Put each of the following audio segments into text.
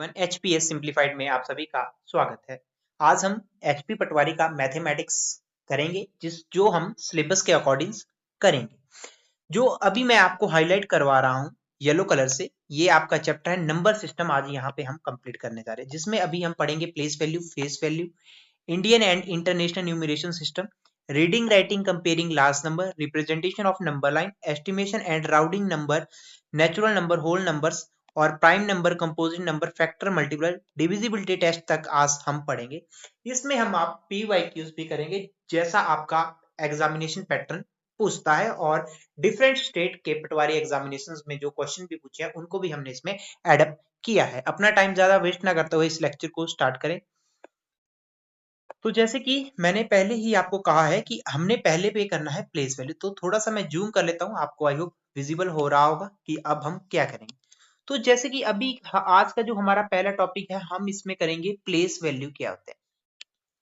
Everyone, HPS simplified में आप सभी का स्वागत है। आज हम एचपी पटवारी का मैथमेटिक्स करेंगे जो हम सिलेबस के अकॉर्डिंग करेंगे। जो अभी मैं आपको हाईलाइट करवा रहा हूँ येलो कलर से, ये आपका चैप्टर है नंबर सिस्टम। आज यहाँ पे हम कंप्लीट करने जा रहे हैं, जिसमें अभी हम पढ़ेंगे place value, face value, Indian and international numeration system, reading writing comparing large number, representation of number line, estimation and rounding number, natural number, whole numbers और prime number, composite number, factor, multiply, divisibility test तक आज हम पढ़ेंगे। इसमें हम आप PYQs भी करेंगे, जैसा आपका एग्जामिनेशन पैटर्न पूछता है, और डिफरेंट स्टेट के पटवारी एग्जामिनेशंस में जो क्वेश्चन भी पूछे हैं उनको भी हमने इसमें एडअप किया है। अपना टाइम ज्यादा वेस्ट ना करते हुए इस लेक्चर को स्टार्ट करें। तो जैसे कि मैंने पहले ही आपको कहा है कि हमने पहले पे करना है प्लेस वैल्यू, तो थोड़ा सा मैं जूम कर लेता हूं, आपको आई होप विजिबल हो रहा होगा कि अब हम क्या करेंगे। तो जैसे कि अभी आज का जो हमारा पहला टॉपिक है, हम इसमें करेंगे प्लेस वैल्यू क्या होता है।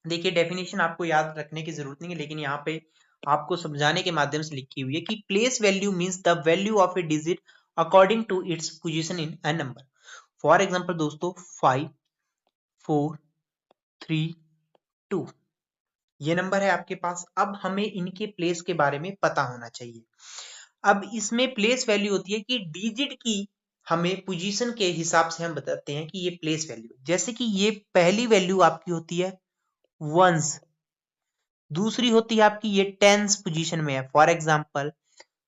देखिए, डेफिनेशन आपको याद रखने की जरूरत नहीं है, लेकिन यहाँ पे आपको समझाने के माध्यम से लिखी हुई है कि place value means the value of a digit according to its position in a number. For example दोस्तों, 5, 4, 3, 2 ये नंबर है आपके पास। अब हमें इनके प्लेस के बारे में पता होना चाहिए। अब इसमें प्लेस वैल्यू होती है कि डिजिट की हमें पोजीशन के हिसाब से हम बताते हैं कि ये प्लेस वैल्यू। जैसे कि ये पहली वैल्यू आपकी होती है वंस, दूसरी होती है आपकी ये टेंस पोजीशन में है। फॉर एग्जाम्पल,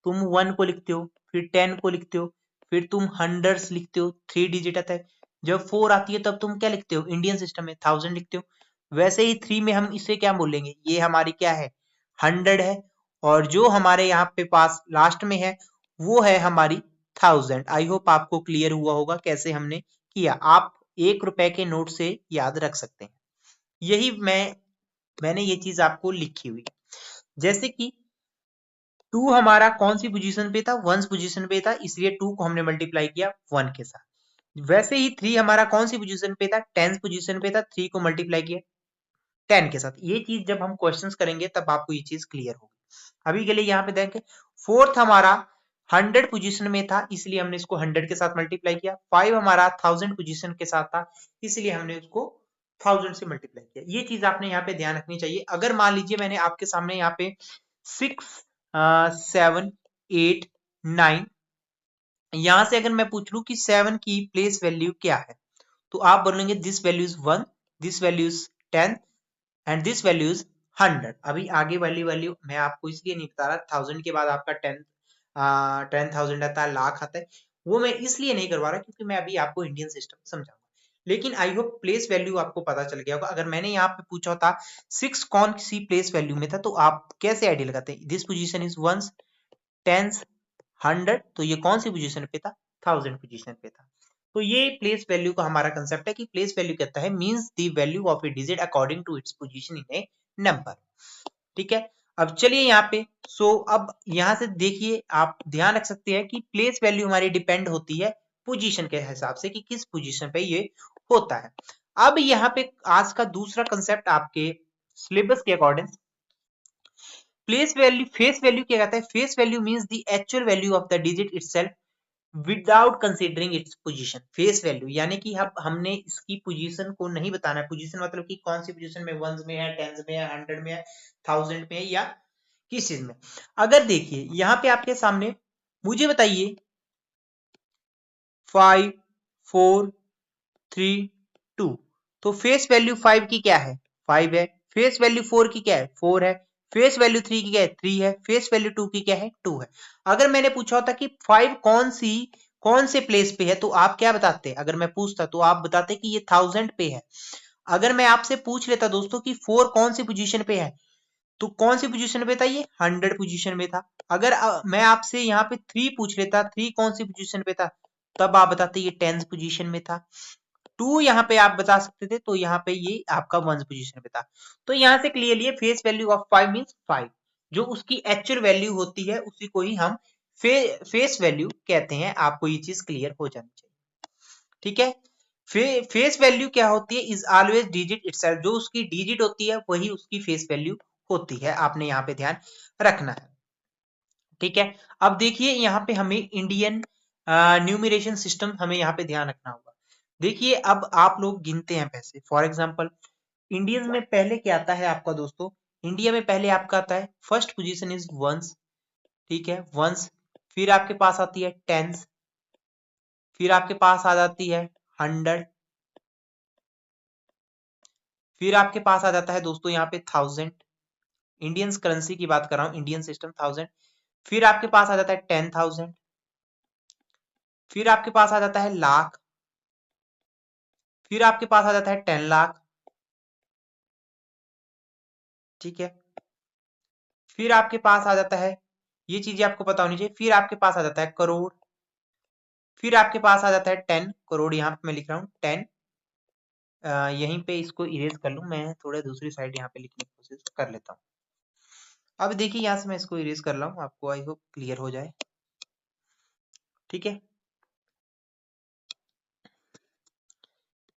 तुम 1 को लिखते हो, फिर 10 को लिखते हो, फिर तुम हंड्रेड्स लिखते हो, 3 डिजिट आता है। जब 4 आती है तब तुम क्या लिखते हो, इंडियन सिस्टम में 1000 लिखते हो। वैसे ही 3 में हम इसे क्या बोलेंगे, ये हमारी क्या है, 100 है। और जो हमारे यहाँ पे पास लास्ट में है वो है हमारी 1000। आई होप आपको क्लियर हुआ होगा कैसे हमने किया। आप 1 रुपए के नोट से याद रख सकते हैं। यही मैंने ये चीज आपको लिखी हुई। जैसे कि 2 हमारा कौन सी पोजीशन पे था, 1 पोजीशन पे था, इसलिए 2 को हमने मल्टीप्लाई किया 1 के साथ। वैसे ही 3 हमारा कौन सी पोजीशन पे था, 10 पोजीशन पे था, 3 को मल्टीप्लाई किया 10 के साथ। ये चीज जब हम क्वेश्चंस करेंगे तब आपको ये चीज क्लियर होगी। अभी के लिए यहाँ पे देखें, 4th हमारा 100 पोजीशन में था, इसलिए हमने इसको 100 के साथ मल्टीप्लाई किया। 5 हमारा 1000 पोजीशन के साथ था, इसलिए हमने उसको 1000 से मल्टीप्लाई किया। ये चीज आपने यहाँ पे ध्यान रखनी चाहिए। अगर मान लीजिए मैंने आपके सामने यहाँ पे 6, 7, 8, 9, यहां से अगर मैं पूछ लूं कि 7 की प्लेस वैल्यू क्या है, तो आप बोलेंगे this value is 1, this value is 10 and this value is 100। अभी आगे वाली वैल्यू मैं आपको इसलिए नहीं बता रहा, 1000 के बाद आपका 10,000 आता है, लाख आता है, वो मैं इसलिए नहीं करवा रहा क्योंकि मैं अभी आपको इंडियन सिस्टम समझाऊंगा। लेकिन आई होप प्लेस वैल्यू आपको पता चल गया होगा। अगर मैंने यहाँ पे पूछा होता 6 कौन सी प्लेस वैल्यू में था, तो आप कैसे आइडिया लगाते हैं, दिस पोजीशन इज 1, 10, 100, तो ये कौन सी पोजीशन पे था, 1000 पोजीशन पे था। तो ये प्लेस वैल्यू का हमारा कंसेप्ट है कि प्लेस वैल्यू कहता है means the value of a digit according to its position in a number. ठीक है, अब चलिए यहाँ पे अब यहाँ से देखिए, आप ध्यान रख सकते हैं कि प्लेस वैल्यू हमारी डिपेंड होती है पोजीशन के हिसाब से कि किस पोजीशन पे ये होता है। अब यहाँ पे आज का दूसरा कंसेप्ट आपके सिलेबस के according, place value, face value क्या कहता है, face value means the actual value of the digit itself without considering its position. Face value यानी कि हमने इसकी पोजीशन को नहीं बताना है। पोजीशन मतलब कि कौन सी पोजीशन में, वंस में है, टेंस में है, 100 में है, 1000 में है, या किस चीज में। अगर देखिए यहाँ पे आपके सामने, मुझे बताइए 5, 4, 3, 2, तो फेस वैल्यू 5 की क्या है, 5 है। फेस वैल्यू 4 की क्या है, 4 है। फेस वैल्यू 3 की क्या है, 3 है। फेस वैल्यू 2 की क्या है, 2 है। अगर मैंने पूछा होता कि 5 कौन से प्लेस पे है, तो आप क्या बताते, अगर मैं पूछता तो आप बताते कि ये 1000 पे है। अगर मैं आपसे पूछ लेता दोस्तों कि 4 कौन सी पोजीशन पे है, तो कौन सी पोजीशन पे था, ये 100 पोजीशन में था। अगर मैं आपसे यहाँ पे 3 पूछ लेता, 3 कौन सी पोजीशन पे था, तब आप बताते ये 10 पोजीशन में था। 2 यहाँ पे आप बता सकते थे, तो यहाँ पे ये आपका 1 पोजीशन पे था। तो यहाँ से clearly face value of 5 means 5, जो उसकी एक्चुअल वैल्यू होती है उसी को ही हम फेस वैल्यू कहते हैं। आपको ये चीज क्लियर हो जानी चाहिए। ठीक है, फेस वैल्यू क्या होती है, इज ऑलवेज डिजिट इटसेल्फ, जो उसकी डिजिट होती है वही उसकी फेस वैल्यू होती है। आपने यहाँ पे ध्यान रखना है। ठीक है, अब देखिए यहाँ पे हमें इंडियन न्यूमरेशन सिस्टम हमें यहाँ पे ध्यान रखना होगा। देखिए अब आप लोग गिनते हैं पैसे। फॉर एग्जांपल इंडियंस में पहले क्या आता है आपका दोस्तों, इंडिया में पहले आपका आता है फर्स्ट पोजीशन इज वंस, ठीक है, वंस। फिर आपके पास आती है टेंस, फिर आपके पास आ जाती है 100, फिर आपके पास आ जाता है दोस्तों यहाँ पे 1000। इंडियंस करेंसी की बात कर रहा हूँ, इंडियन सिस्टम 1000। फिर आपके पास आ जाता है 10,000, फिर आपके पास आ जाता है लाख, फिर आपके पास आ जाता है 10 लाख, ठीक है। फिर आपके पास आ जाता है, ये चीजें आपको पता होनी चाहिए, फिर आपके पास आ जाता है करोड़, फिर आपके पास आ जाता है 10 करोड़। यहाँ पे मैं लिख रहा हूँ 10, यहीं पे इसको इरेज कर लूं, मैं थोड़ा दूसरी साइड यहाँ पे लिखने की कोशिश कर लेता हूँ। अब देखिए यहाँ से मैं इसको इरेज कर रहा हूँ, आपको आई होप क्लियर हो जाए, ठीक है।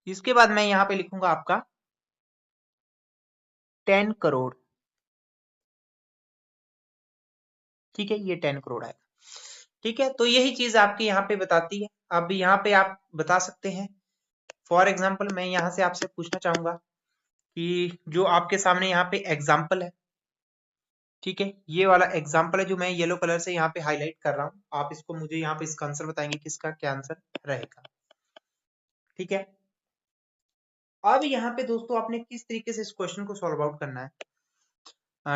इसके बाद मैं यहाँ पे लिखूंगा आपका 10 करोड़, ठीक है, ये 10 करोड़ आएगा, ठीक है। तो यही चीज आपकी यहाँ पे बताती है। अब यहाँ पे आप बता सकते हैं, फॉर एग्जाम्पल मैं यहाँ से आपसे पूछना चाहूंगा कि जो आपके सामने यहाँ पे एग्जाम्पल है, ठीक है, ये वाला एग्जाम्पल है जो मैं येलो कलर से यहाँ पे हाईलाइट कर रहा हूँ, आप इसको मुझे यहाँ पे इसका आंसर बताएंगे कि इसका क्या आंसर रहेगा, ठीक है। अब यहाँ पे दोस्तों आपने किस तरीके से इस क्वेश्चन को सॉल्व आउट करना है,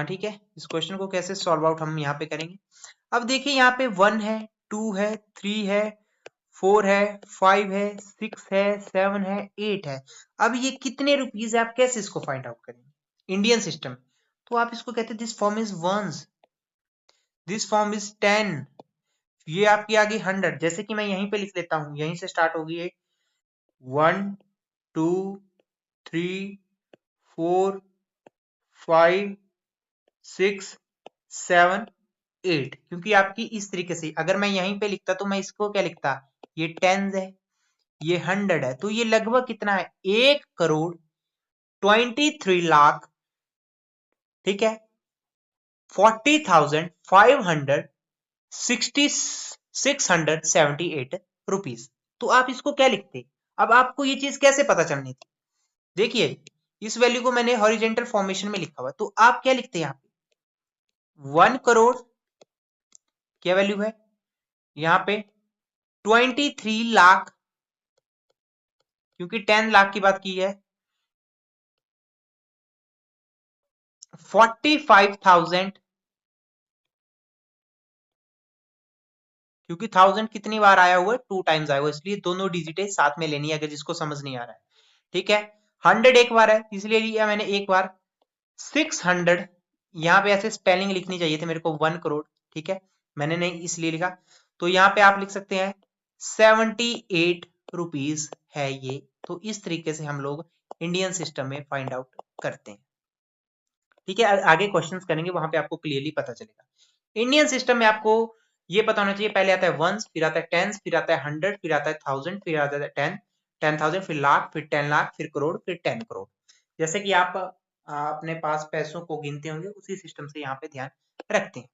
ठीक है, इस क्वेश्चन को कैसे सॉल्व आउट हम यहाँ पे करेंगे। अब देखिए यहाँ पे 1 है, 2 है, 3 है, 4 है, 5 है, 6 है, 7 है, 8 है। अब ये कितने रुपीज है, आप कैसे इसको फाइंड आउट करेंगे इंडियन सिस्टम। तो आप इसको कहते हैं this form is ones, this form is 10, ये आपकी आ गई 100। जैसे कि मैं यहीं पे लिख लेता हूं, यहीं से स्टार्ट होगी 1 2 3 4 5 6 7 8, क्योंकि आपकी इस तरीके से अगर मैं यहीं पे लिखता तो मैं इसको क्या लिखता, ये 10 है, ये 100 है, तो ये लगभग कितना है 1 करोड़ 23 लाख, ठीक है, 40,500 रुपीज। तो आप इसको क्या लिखते, अब आपको ये चीज कैसे पता चलनी थी। देखिए इस वैल्यू को मैंने हॉरिजेंटल फॉर्मेशन में लिखा हुआ, तो आप क्या लिखते हैं यहाँ पे 1 करोड़ क्या वैल्यू है यहाँ पे 23 लाख, क्योंकि 10 लाख की बात की है, 45,000, क्योंकि 1000 कितनी बार आया हुआ है 2 टाइम्स आया हुआ है, इसलिए दोनों डिजिट साथ में लेनी है अगर जिसको समझ नहीं आ रहा है, ठीक है। 100 एक बार है इसलिए लिया मैंने एक बार, 600, यहाँ पे ऐसे स्पेलिंग लिखनी चाहिए थे मेरे को 1 करोड़, ठीक है, मैंने नहीं इसलिए लिखा। तो यहाँ पे आप लिख सकते हैं 78 रुपीज है ये। तो इस तरीके से हम लोग इंडियन सिस्टम में फाइंड आउट करते हैं, ठीक है। आगे क्वेश्चंस करेंगे वहां पे आपको क्लियरली पता चलेगा। इंडियन सिस्टम में आपको ये पता होना चाहिए, पहले आता है वंस, फिर आता है टेंस, फिर आता है 100, फिर आता है 1000, फिर आता है 10,000, फिर लाख, फिर 10 लाख, फिर करोड़, फिर 10 करोड़। जैसे कि आप अपने पास पैसों को गिनते होंगे उसी सिस्टम से यहाँ पे ध्यान रखते हैं।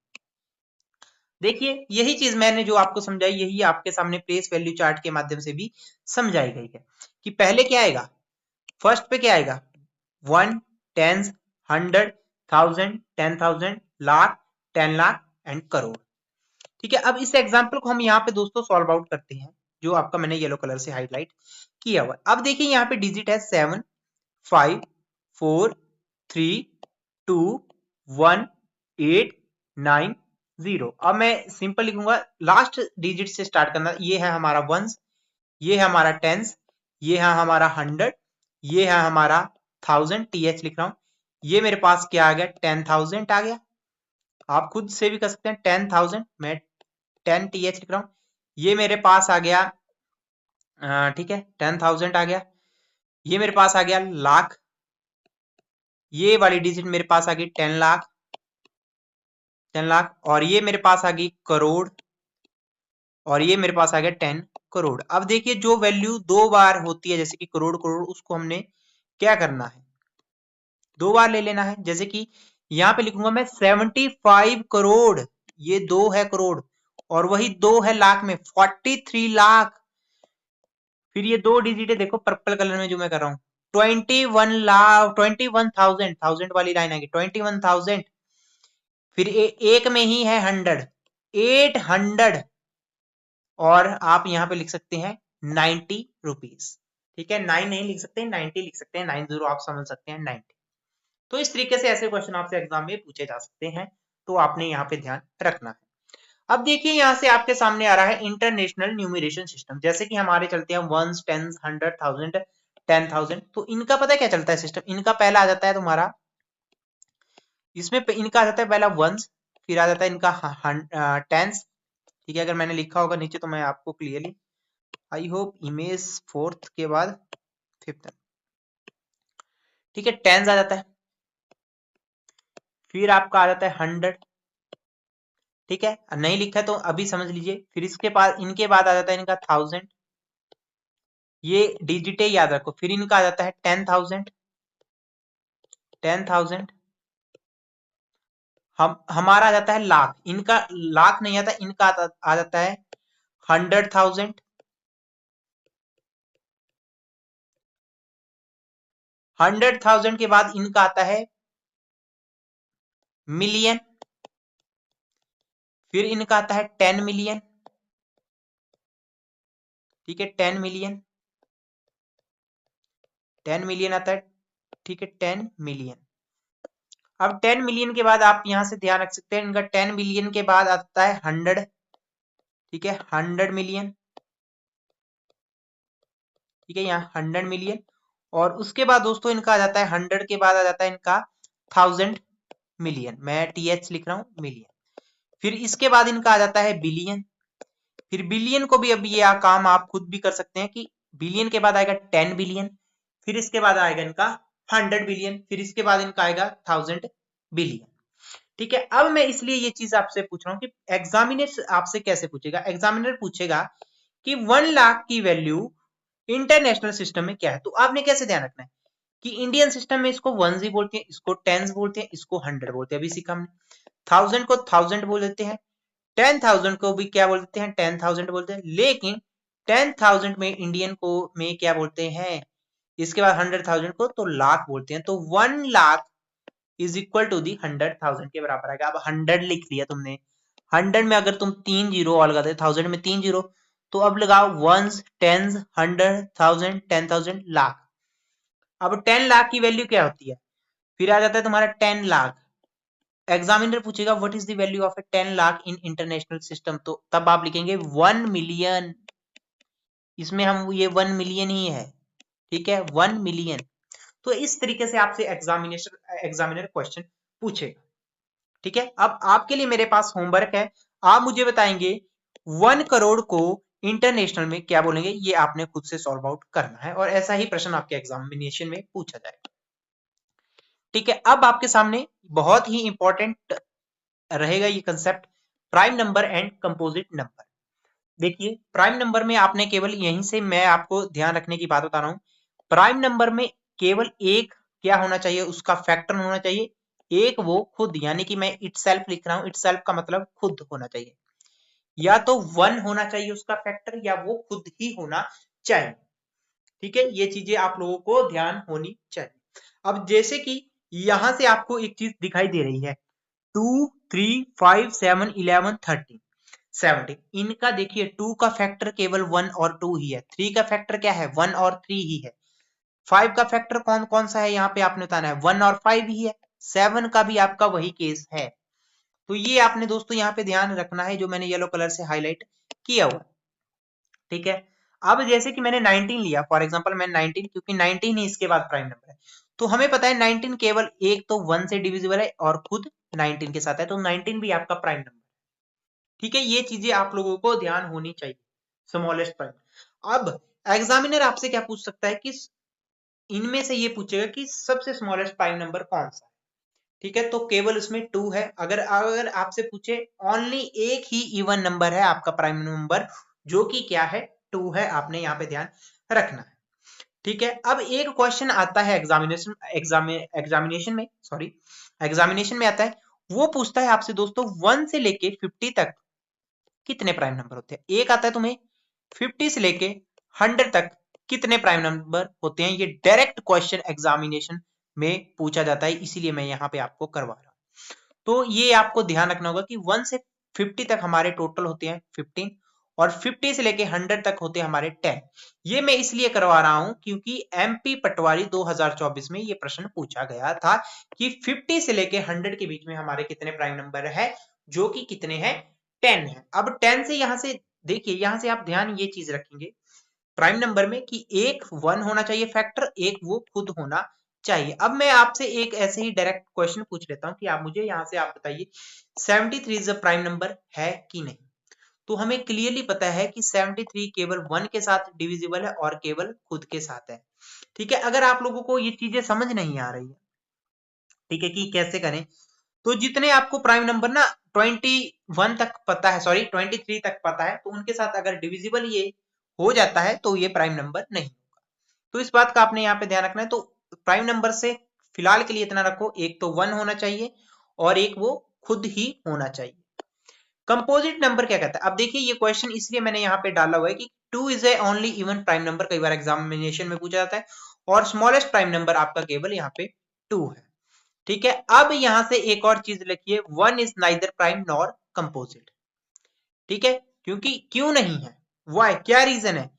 देखिए यही चीज मैंने जो आपको समझाई यही आपके सामने प्लेस वैल्यू चार्ट के माध्यम से भी समझाई गई है कि पहले क्या आएगा, फर्स्ट पे क्या आएगा 1 10 100 1000 10,000 लाख 10 लाख एंड करोड़, ठीक है। अब इस एग्जांपल को हम यहाँ पे दोस्तों सॉल्व आउट करते हैं, जो आपका मैंने येलो कलर से हाईलाइट किया हुआ। अब देखिए यहाँ पे डिजिट है 7 5 4 3 2 1 8 9 0। अब मैं सिंपल लिखूंगा, लास्ट डिजिट से स्टार्ट करना, ये है हमारा वंस, ये है हमारा टेंस, ये है हमारा 100, ये है हमारा 1000, टीएच लिख रहा हूं, ये मेरे पास क्या आ गया 10,000 आ गया, आप खुद से भी कर सकते हैं 10,000, मैं 10 टीएच लिख रहा हूं, ये मेरे पास आ गया, ठीक है 10,000 आ गया, ये मेरे पास आ गया लाख, ये वाली डिजिट मेरे पास आ गई 10 लाख 10 लाख, और ये मेरे पास आ गई करोड़, और ये मेरे पास आ गया 10 करोड़। अब देखिए जो वैल्यू दो बार होती है जैसे कि करोड़ करोड़, उसको हमने क्या करना है दो बार ले लेना है। जैसे कि यहाँ पे लिखूंगा मैं 75 करोड़, ये 2 है करोड़, और वही 2 है लाख में 43 लाख फिर ये 2 डिजिट है, देखो पर्पल कलर में जो मैं कर रहा हूँ, 21,000 थाउजेंड वाली लाइन आएगी, 21,000। फिर एक में ही है 100, 800, और आप यहाँ पे लिख सकते हैं 90 रुपीज। ठीक है, 9 नहीं लिख सकते, 90 लिख सकते हैं, 90 आप समझ सकते हैं, 90। तो इस तरीके से ऐसे क्वेश्चन आपसे एग्जाम में पूछे जा सकते हैं, तो आपने यहाँ पे ध्यान रखना है। अब देखिए यहाँ से आपके सामने आ रहा है इंटरनेशनल न्यूमरेशन सिस्टम, जैसे कि हमारे चलते हैं वंस, टेंस, 100, 1000, 10,000। तो इनका पता है क्या चलता है सिस्टम, इनका पहला आ जाता है तुम्हारा, इसमें इनका आ जाता है पहला वंस, फिर आ जाता है इनका टेंस। ठीक है, अगर मैंने लिखा होगा नीचे तो मैं आपको clearly, I hope, image 4th के बाद 5th। ठीक है, टेंस आ जाता है, फिर आपका आ जाता है 100। ठीक है, नहीं लिखा है तो अभी समझ लीजिए। फिर इसके बाद, इनके बाद आ जाता है इनका 1000, ये डिजिटे याद रखो। फिर इनका आ जाता है 10,000, 10,000। हमारा आ जाता है लाख, इनका लाख नहीं आता, इनका आ जाता है 100,000। 100,000 के बाद इनका आता है मिलियन, फिर इनका आता है 10 मिलियन। ठीक है, 10 मिलियन, 10 मिलियन आता है। ठीक है, 10 मिलियन। अब 10 मिलियन के बाद आप यहां से ध्यान रख सकते हैं, इनका 10 मिलियन के बाद आता है 100। ठीक है, 100 मिलियन। ठीक है, यहाँ 100 मिलियन, और उसके बाद दोस्तों इनका आ जाता है 100 के बाद आ जाता है इनका 1000 मिलियन। मैं TH लिख रहा हूँ, मिलियन। फिर इसके बाद इनका आ जाता है बिलियन। फिर बिलियन को भी अब ये काम आप खुद भी कर सकते हैं कि बिलियन के बाद आएगा 10 बिलियन, फिर इसके बाद आएगा इनका 100 बिलियन, फिर इसके बाद इनका आएगा 1000 बिलियन। ठीक है, अब मैं इसलिए ये चीज आपसे पूछ रहा हूँ कि एग्जामिनर आपसे कैसे पूछेगा, एग्जामिनर पूछेगा कि 1 लाख की वैल्यू इंटरनेशनल सिस्टम में क्या है। तो आपने कैसे ध्यान रखना है कि इंडियन सिस्टम में इसको वंस ही बोलते हैं, इसको टेंस बोलते हैं, इसको 100 बोलते हैं, अभी सीखा हमने। 1000 को 1000 बोल देते हैं, 10,000 को भी क्या बोल देते हैं, 10,000 बोलते हैं। लेकिन 10,000 में इंडियन को में क्या बोलते हैं, इसके बाद 100,000 को तो लाख बोलते हैं। तो 1 lakh is equal to the 100,000 के बराबर आएगा। अब 100 लिख लिया तुमने, 100 में अगर तुम 3 जीरो और लगाते, 1000 में 3 जीरो, तो अब लगाओ वंस, टेंस, 100, 1000, 10,000, लाख। अब 10 लाख की वैल्यू क्या होती है, फिर आ जाता है तुम्हारा 10 लाख। एग्जामिनर पूछेगा what is the value of A 10 lakh in international system, तो तब आप लिखेंगे 1 मिलियन। इसमें हम ये 1 मिलियन ही है। ठीक है, 1 मिलियन। तो इस तरीके से आपसे एग्जामिनर क्वेश्चन पूछेगा। ठीक है, अब आपके लिए मेरे पास होमवर्क है, आप मुझे बताएंगे 1 करोड़ को इंटरनेशनल में क्या बोलेंगे, ये आपने खुद से सॉल्व आउट करना है, और ऐसा ही प्रश्न आपके एग्जामिनेशन में पूछा जाएगा। ठीक है, अब आपके सामने बहुत ही इंपॉर्टेंट रहेगा ये concept, prime number and composite number. देखिए, प्राइम नंबर में आपने केवल, यहीं से मैं आपको ध्यान रखने की बात बता रहा हूं, प्राइम नंबर में केवल एक क्या होना चाहिए, उसका फैक्टर होना चाहिए एक, वो खुद, यानी कि मैं इटसेल्फ लिख रहा हूं, इटसेल्फ का मतलब खुद होना चाहिए, या तो 1 होना चाहिए उसका फैक्टर, या वो खुद ही होना चाहिए। ठीक है, ये चीजें आप लोगों को ध्यान होनी चाहिए। अब जैसे कि यहां से आपको एक चीज दिखाई दे रही है, 2, 3, 5, 7, 11, 13, 17, इनका देखिए 2 का फैक्टर केवल 1 और 2 ही है, 3 का फैक्टर क्या है, 1 और 3 ही है, 5 का फैक्टर कौन कौन सा है, यहाँ पे आपने बताना है 1 और 5 ही है, 7 का भी आपका वही केस है। तो ये आपने दोस्तों यहाँ पे ध्यान रखना है, जो मैंने येलो कलर से हाईलाइट किया हुआ। ठीक है, अब जैसे कि मैंने 19 लिया, फॉर एग्जांपल मैं 19, क्योंकि 19 ही इसके बाद प्राइम नंबर है, तो हमें पता है 19 केवल एक तो 1 से डिविजिबल है और खुद 19 के साथ है, तो 19 भी आपका प्राइम नंबर। ठीक है, ये चीजें आप लोगों को ध्यान होनी चाहिए, स्मॉलेस्ट प्राइम। अब एग्जामिनर आपसे क्या पूछ सकता है कि इनमें से ये पूछेगा कि सबसे स्मॉलेस्ट प्राइम नंबर कौन सा है। ठीक है, तो केवल उसमें 2 है। अगर अगर आपसे पूछे ओनली एक ही इवन नंबर है आपका प्राइम नंबर, जो कि क्या है, 2 है, आपने यहाँ पे ध्यान रखना है। ठीक है, अब एक क्वेश्चन आता है एग्जामिनेशन में, सॉरी, एग्जामिनेशन में आता है, वो पूछता है आपसे दोस्तों 1 से लेके 50 तक कितने प्राइम नंबर होते हैं। एक आता है तुम्हें 50 से लेके 100 तक कितने प्राइम नंबर होते हैं। ये डायरेक्ट क्वेश्चन एग्जामिनेशन में पूछा जाता है, इसीलिए मैं यहाँ पे आपको करवा रहा हूँ। तो ये आपको ध्यान रखना होगा कि 1 से 50 तक हमारे टोटल होते हैं 15 और 50 से लेके 100 तक होते हैं हमारे 10। ये मैं इसलिए करवा रहा हूं क्योंकि एमपी पटवारी 2024 में ये प्रश्न पूछा गया था कि 50 से लेके 100 के बीच में हमारे कितने प्राइम नंबर है, जो कि कितने हैं, 10 है। अब 10 से यहां से देखिए, यहां से आप ध्यान ये चीज रखेंगे प्राइम नंबर में कि एक 1 होना चाहिए फैक्टर, एक वो खुद होना चाहिए। अब मैं आपसे एक ऐसे ही डायरेक्ट क्वेश्चन पूछ लेता हूं कि आप मुझे यहां से आप बताइए 73 इज अ प्राइम नंबर है कि नहीं। तो हमें क्लियरली पता है कि 73 केवल 1 के साथ डिविजिबल है और केवल खुद के साथ है। ठीक है, अगर आप लोगों को ये चीजें समझ नहीं आ रही है, ठीक है, कि कैसे करें, तो जितने आपको प्राइम नंबर ना 21 तक पता है, सॉरी 23 तक पता है, तो उनके साथ अगर डिविजिबल ये हो जाता है तो ये प्राइम नंबर नहीं होगा। तो इस बात का आपने यहाँ पे ध्यान रखना है। तो प्राइम नंबर से फिलहाल के लिए इतना रखो, एक तो 1 होना चाहिए और एक वो खुद ही होना चाहिए। कंपोजिट नंबर क्या कहता है, अब देखिए ये क्वेश्चन इसलिए मैंने यहाँ पे डाला हुआ है कि 2 is A only even prime number कई बार एग्जामिनेशन में पूछा जाता है और स्मॉलेस्ट प्राइम नंबर आपका केवल यहाँ पे 2 है। ठीक है, अब यहां से एक और चीज लिखिए, 1 is neither prime nor composite. ठीक है, क्योंकि क्यों नहीं है, वाई, क्या रीजन है,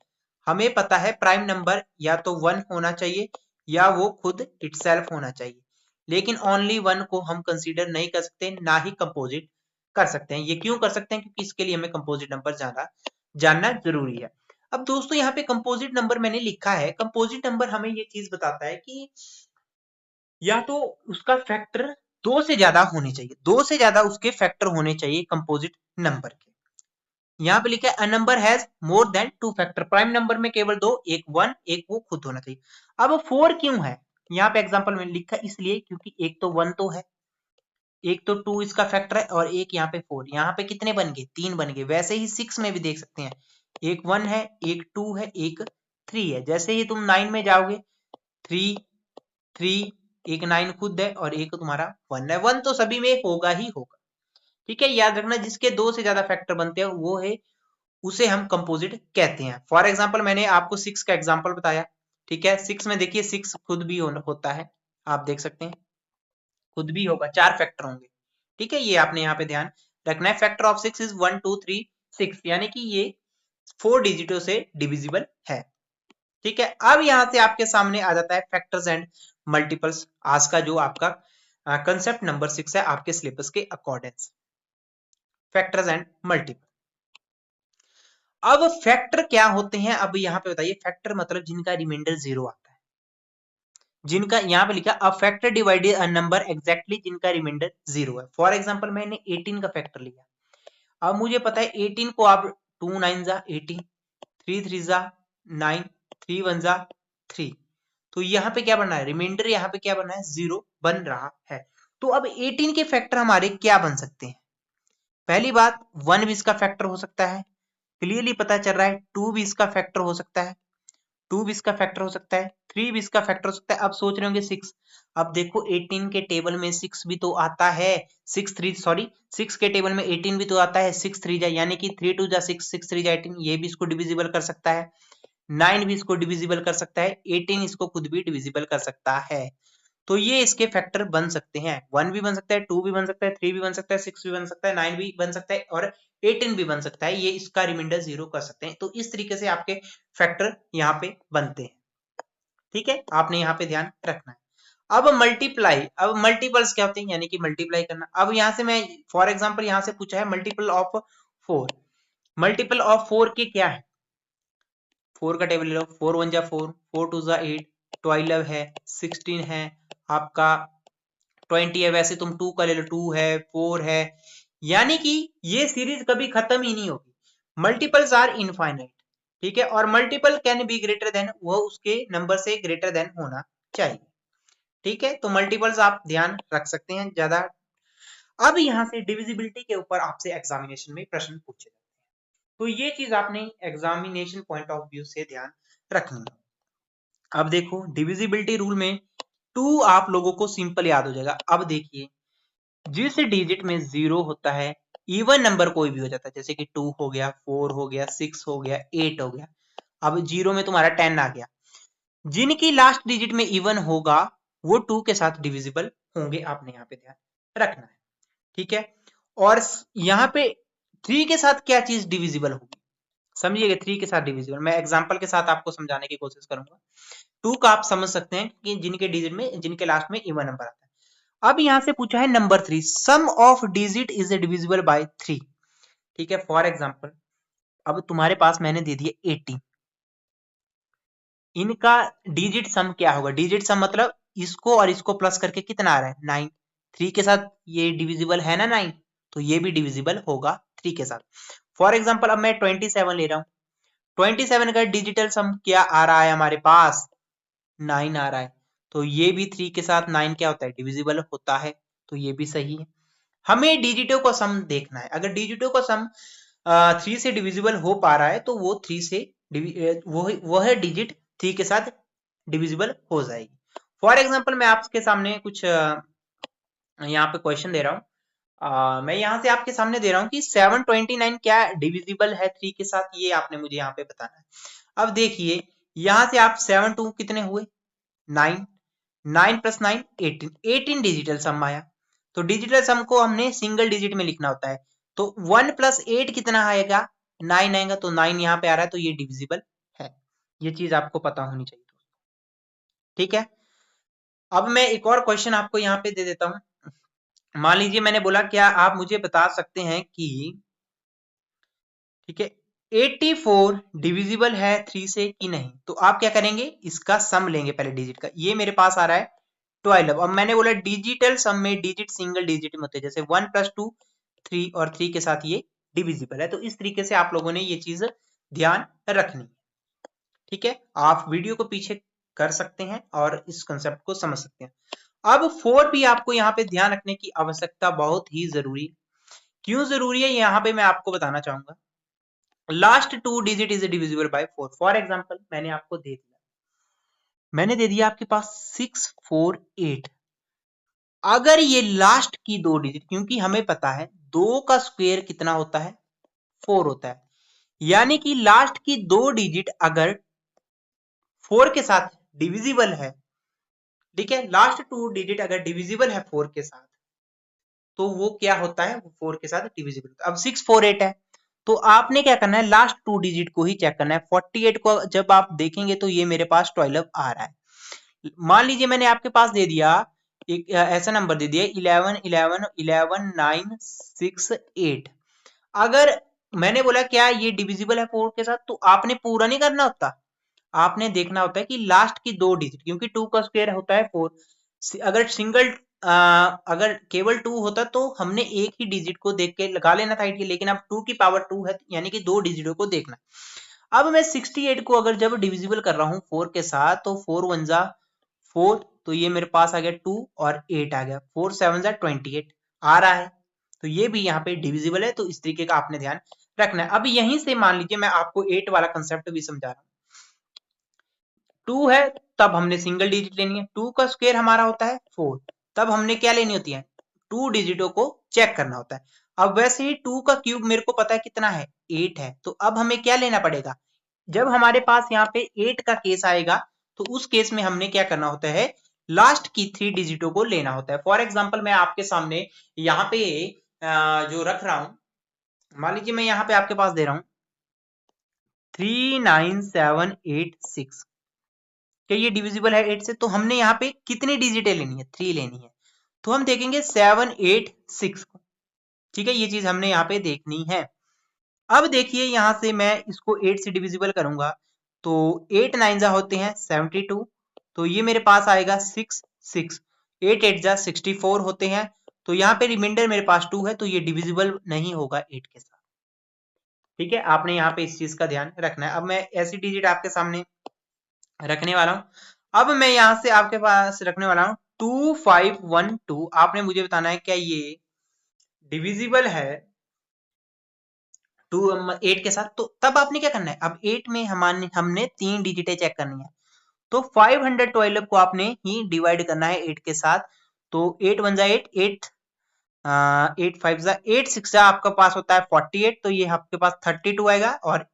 हमें पता है प्राइम नंबर या तो 1 होना चाहिए या वो खुद इटसेल्फ होना चाहिए, लेकिन ओनली 1 को हम कंसीडर नहीं कर सकते, ना ही कंपोजिट कर सकते हैं। ये क्यों कर सकते हैं, क्योंकि इसके लिए हमें कंपोजिट नंबर जानना जरूरी है। अब दोस्तों यहाँ पे कंपोजिट नंबर मैंने लिखा है, कंपोजिट नंबर हमें ये चीज बताता है कि या तो उसका फैक्टर 2 से ज्यादा होने चाहिए, 2 से ज्यादा उसके फैक्टर होने चाहिए कंपोजिट नंबर के। यहाँ पे लिखा है a number has more than 2 factor, prime number में केवल 2, एक 1 एक वो खुद होना चाहिए। अब 4 क्यों है, यहाँ पे एग्जांपल में लिखा इसलिए क्योंकि एक तो 1 तो है, एक तो 2 इसका फैक्टर है और एक यहाँ पे 4, यहाँ पे कितने बन गए, 3 बन गए। वैसे ही 6 में भी देख सकते हैं, एक 1 है, एक 2 है, एक 3 है। जैसे ही तुम 9 में जाओगे, 3 3, एक 9 खुद है और एक तुम्हारा 1 है। 1 तो सभी में होगा ही होगा। ठीक है, याद रखना जिसके 2 से ज्यादा फैक्टर बनते हैं वो है, उसे हम कंपोजिट कहते हैं। फॉर एग्जांपल मैंने आपको 6 का एग्जांपल बताया। ठीक है, 6 में देखिए 6 खुद भी होता है, आप देख सकते हैं खुद भी होगा, 4 फैक्टर होंगे। ठीक है, ये आपने यहाँ पे ध्यान रखना है। फैक्टर ऑफ 6 इज 1 2 3 6, यानी कि ये 4 डिजिटों से डिविजिबल है। ठीक है, अब यहां से आपके सामने आ जाता है फैक्टर्स एंड मल्टीपल्स, आज का जो आपका कंसेप्ट नंबर 6 है आपके सिलेबस के अकॉर्डिंग, फैक्टर्स एंड मल्टीपल। अब फैक्टर क्या होते हैं, अब यहाँ पे बताइए, फैक्टर मतलब जिनका रिमाइंडर 0 आता है, जिनका यहाँ पे लिखा a factor divided a number exactly जिनका रिमाइंडर 0 है। फॉर एग्जांपल मैंने 18 का फैक्टर लिया, अब मुझे पता है 18 को आप 2 9 जा 18, 3 3 जा 9, 3 1 जा 3, तो यहाँ पे क्या बनना है, रिमाइंडर यहाँ पे क्या बनना है, 0 बन रहा है। तो अब 18 के फैक्टर हमारे क्या बन सकते हैं, पहली बात 1 भी इसका फैक्टर हो सकता है, क्लियरली पता चल रहा है। 2 भी इसका फैक्टर हो सकता है, 2 भी इसका फैक्टर हो सकता है, 3 भी इसका फैक्टर हो सकता है। अब सोच रहे होंगे 6, अब देखो 18 के टेबल में 6 भी तो आता है, 6 के टेबल में 18 भी तो आता है, 6 3 जा यानी कि 3 2 जा 6, 6 3 जा 18, ये भी इसको डिविजिबल कर सकता है, 9 भी इसको डिविजिबल कर सकता है, 18 इसको खुद भी डिविजिबल कर सकता है। तो ये इसके फैक्टर बन सकते हैं, 1 भी बन सकता है, 2 भी बन सकता है, 3 भी बन सकता है, 6 भी बन सकता है, 9 भी बन सकता है और 18 भी बन सकता है। ये इसका रिमाइंडर 0 कर सकते हैं। तो इस तरीके से आपके फैक्टर यहाँ पे बनते हैं। ठीक है, आपने यहाँ पे ध्यान रखना है। अब मल्टीप्लाई, अब मल्टीपल्स क्या होते हैं, यानी कि मल्टीप्लाई करना। अब यहाँ से मैं फॉर एग्जाम्पल यहाँ से पूछा है मल्टीपल ऑफ 4, मल्टीपल ऑफ 4 के क्या है, 4 का टेबल ले लो, 4 1 जा 4, 4 2 जा 8, 12 है, 16 है, आपका 20 है, वैसे तुम 2 का ले लो, 2 है, 4 है, यानी कि ये सीरीज कभी खत्म ही नहीं होगी। Multiples are infinite. ठीक है, और multiple can be greater than, वो उसके नंबर से ग्रेटर देन होना चाहिए। ठीक है, तो मल्टीपल्स आप ध्यान रख सकते हैं ज्यादा। अब यहां से डिविजिबिलिटी के ऊपर आपसे एग्जामिनेशन में प्रश्न पूछे जाते हैं, तो ये चीज आपने एग्जामिनेशन पॉइंट ऑफ व्यू से ध्यान रखनी है। अब देखो डिविजिबिलिटी रूल में 2 आप लोगों को सिंपल याद हो जाएगा। अब देखिए जिस डिजिट में 0 होता है, इवन नंबर कोई भी हो जाता है, जैसे कि 2 हो गया, 4 हो गया, 6 हो गया, 8 हो गया, अब 0 में तुम्हारा 10 आ गया। जिनकी लास्ट डिजिट में इवन होगा वो 2 के साथ डिविजिबल होंगे, आपने यहाँ पे ध्यान रखना है, ठीक है। और यहाँ पे 3 के साथ क्या चीज डिविजिबल होगी, समझिएगा। 3 के साथ डिविजिबल मैं एग्जांपल के साथ आपको समझाने की कोशिश करूंगा। 2 का आप समझ सकते हैं कि जिनके डिजिट में, जिनके लास्ट में इवन नंबर आता है। अब यहां से पूछा है number 3, sum of digit is divisible by 3, ठीक है। फॉर एग्जांपल अब तुम्हारे पास मैंने दे दिया 80, इनका डिजिट सम क्या होगा, डिजिट सम मतलब इसको और इसको प्लस करके कितना आ रहा है 9, 3 के साथ ये डिविजिबल है ना 9, तो ये भी डिविजिबल होगा 3 के साथ। फॉर एग्जांपल अब मैं 27 ले रहा हूं, 27 का डिजिटल सम क्या आ रहा है हमारे पास 9 आ रहा है, तो ये भी 3 के साथ 9 क्या होता है डिविजिबल होता है, तो ये भी सही है। हमें डिजिटों को सम देखना है, अगर डिजिटों को सम 3 से डिविजिबल हो पा रहा है तो वो 3 से वह डिजिट 3 के साथ डिविजिबल हो जाएगी। फॉर एग्जांपल मैं आपके सामने कुछ यहाँ पे क्वेश्चन दे रहा हूँ, मैं यहाँ से आपके सामने दे रहा हूँ कि 729 क्या डिविजिबल है 3 के साथ, ये आपने मुझे यहाँ पे बताना है। अब देखिए यहाँ से आप 7 2 कितने हुए 9, 9 प्लस 9 18, 18 डिजिटल सम आया। तो डिजिटल सम को हमने सिंगल डिजिट में लिखना होता है, तो 1 प्लस 8 कितना आएगा 9 आएगा, तो 9 यहाँ पे आ रहा है, तो ये डिविजिबल है। ये चीज आपको पता होनी चाहिए, ठीक है। अब मैं एक और क्वेश्चन आपको यहाँ पे दे देता हूँ। मान लीजिए मैंने बोला क्या आप मुझे बता सकते हैं कि, ठीक है, 84 डिविजिबल है 3 से कि नहीं, तो आप क्या करेंगे इसका सम लेंगे पहले डिजिट का, ये मेरे पास आ रहा है 12। अब मैंने बोला डिजिटल सम में डिजिट सिंगल डिजिट में होते हैं, जैसे 1 प्लस 2 3 और 3 के साथ ये डिविजिबल है, तो इस तरीके से आप लोगों ने ये चीज ध्यान रखनी है, ठीक है। आप वीडियो को पीछे कर सकते हैं और इस कंसेप्ट को समझ सकते हैं। अब 4 भी आपको यहाँ पे ध्यान रखने की आवश्यकता बहुत ही जरूरी, क्यों जरूरी है यहाँ पे मैं आपको बताना चाहूंगा। Last 2 digit is divisible bye 4। For example मैंने आपको दे दिया, मैंने दे दिया आपके पास 648, अगर ये लास्ट की 2 डिजिट, क्योंकि हमें पता है 2 का स्क्वायर कितना होता है 4 होता है, यानी कि लास्ट की 2 डिजिट अगर 4 के साथ डिविजिबल है, ठीक है, लास्ट 2 डिजिट अगर डिविजिबल है 4 के साथ, तो वो क्या होता है, वो 4 के साथ डिविजिबल होता है। अब 648 है, तो आपने क्या करना है लास्ट 2 डिजिट को ही चेक करना है। 48 को जब आप देखेंगे तो ये मेरे पास 12 आ रहा है। मान लीजिए मैंने आपके पास दे दिया एक ऐसा नंबर दे दिया 11 11 11 9 6 8, अगर मैंने बोला क्या ये डिविजिबल है 4 के साथ, तो आपने पूरा नहीं करना होता, आपने देखना होता है कि लास्ट की 2 डिजिट, क्योंकि 2 का स्क्वायर होता है 4, अगर सिंगल अगर केवल 2 होता तो हमने एक ही डिजिट को देख के लगा लेना था 80, लेकिन अब 2 की पावर 2 है, यानी कि 2 डिजिटों को देखना। अब मैं 68 को अगर जब डिविजिबल कर रहा हूं 4 के साथ, तो 4 1 जा 4, तो ये मेरे पास आ गया 2 और 8 आ गया, 4 7 जा 28 आ रहा है, तो ये भी यहाँ पे डिविजिबल है। तो इस तरीके का आपने ध्यान रखना है। अब यहीं से मान लीजिए मैं आपको 8 वाला कंसेप्ट भी समझा रहा हूँ। 2 है तब हमने सिंगल डिजिट लेनी है, 2 का स्क्वायर हमारा होता है 4, तब हमने क्या लेनी होती है 2 डिजिटों को चेक करना होता है। अब वैसे ही 2 का क्यूब मेरे को पता है कितना है 8 है, तो अब हमें क्या लेना पड़ेगा, जब हमारे पास यहाँ पे 8 का केस आएगा तो उस केस में हमने क्या करना होता है लास्ट की 3 डिजिटों को लेना होता है। फॉर एग्जाम्पल मैं आपके सामने यहाँ पे जो रख रहा हूं, मान लीजिए मैं यहाँ पे आपके पास दे रहा हूं 39786, क्या ये डिविजिबल है 8 से, तो हमने यहाँ पे कितनी डिजिटें लेनी है 3 लेनी है, तो हम देखेंगे 786 को, ठीक है, ये चीज हमने यहाँ पे देखनी है। अब देखिए यहाँ से मैं इसको 8 से डिविजिबल करूंगा, तो 8 9 जा होते हैं 72, तो ये मेरे पास आएगा 6 6, 8 8 जा 64 होते हैं, तो यहाँ पे रिमाइंडर मेरे पास 2 है, तो ये डिविजिबल नहीं होगा 8 के साथ, ठीक है। आपने यहाँ पे इस चीज का ध्यान रखना है। अब मैं ऐसी डिजिट आपके सामने रखने वाला हूं, अब मैं यहां से आपके पास रखने वाला हूं 2512, आपने मुझे बताना है क्या ये डिविजिबल है 2 8 के साथ, तो तब आपने क्या करना है, अब 8 में हमने 3 डिजिटें चेक करनी है, तो 512 को आपने ही डिवाइड करना है 8 के साथ, तो 8 1 जा 8 8 8 5 जा 8 6 जा आपका पास होता है 48, तो ये आपके पास 32 आएगा, और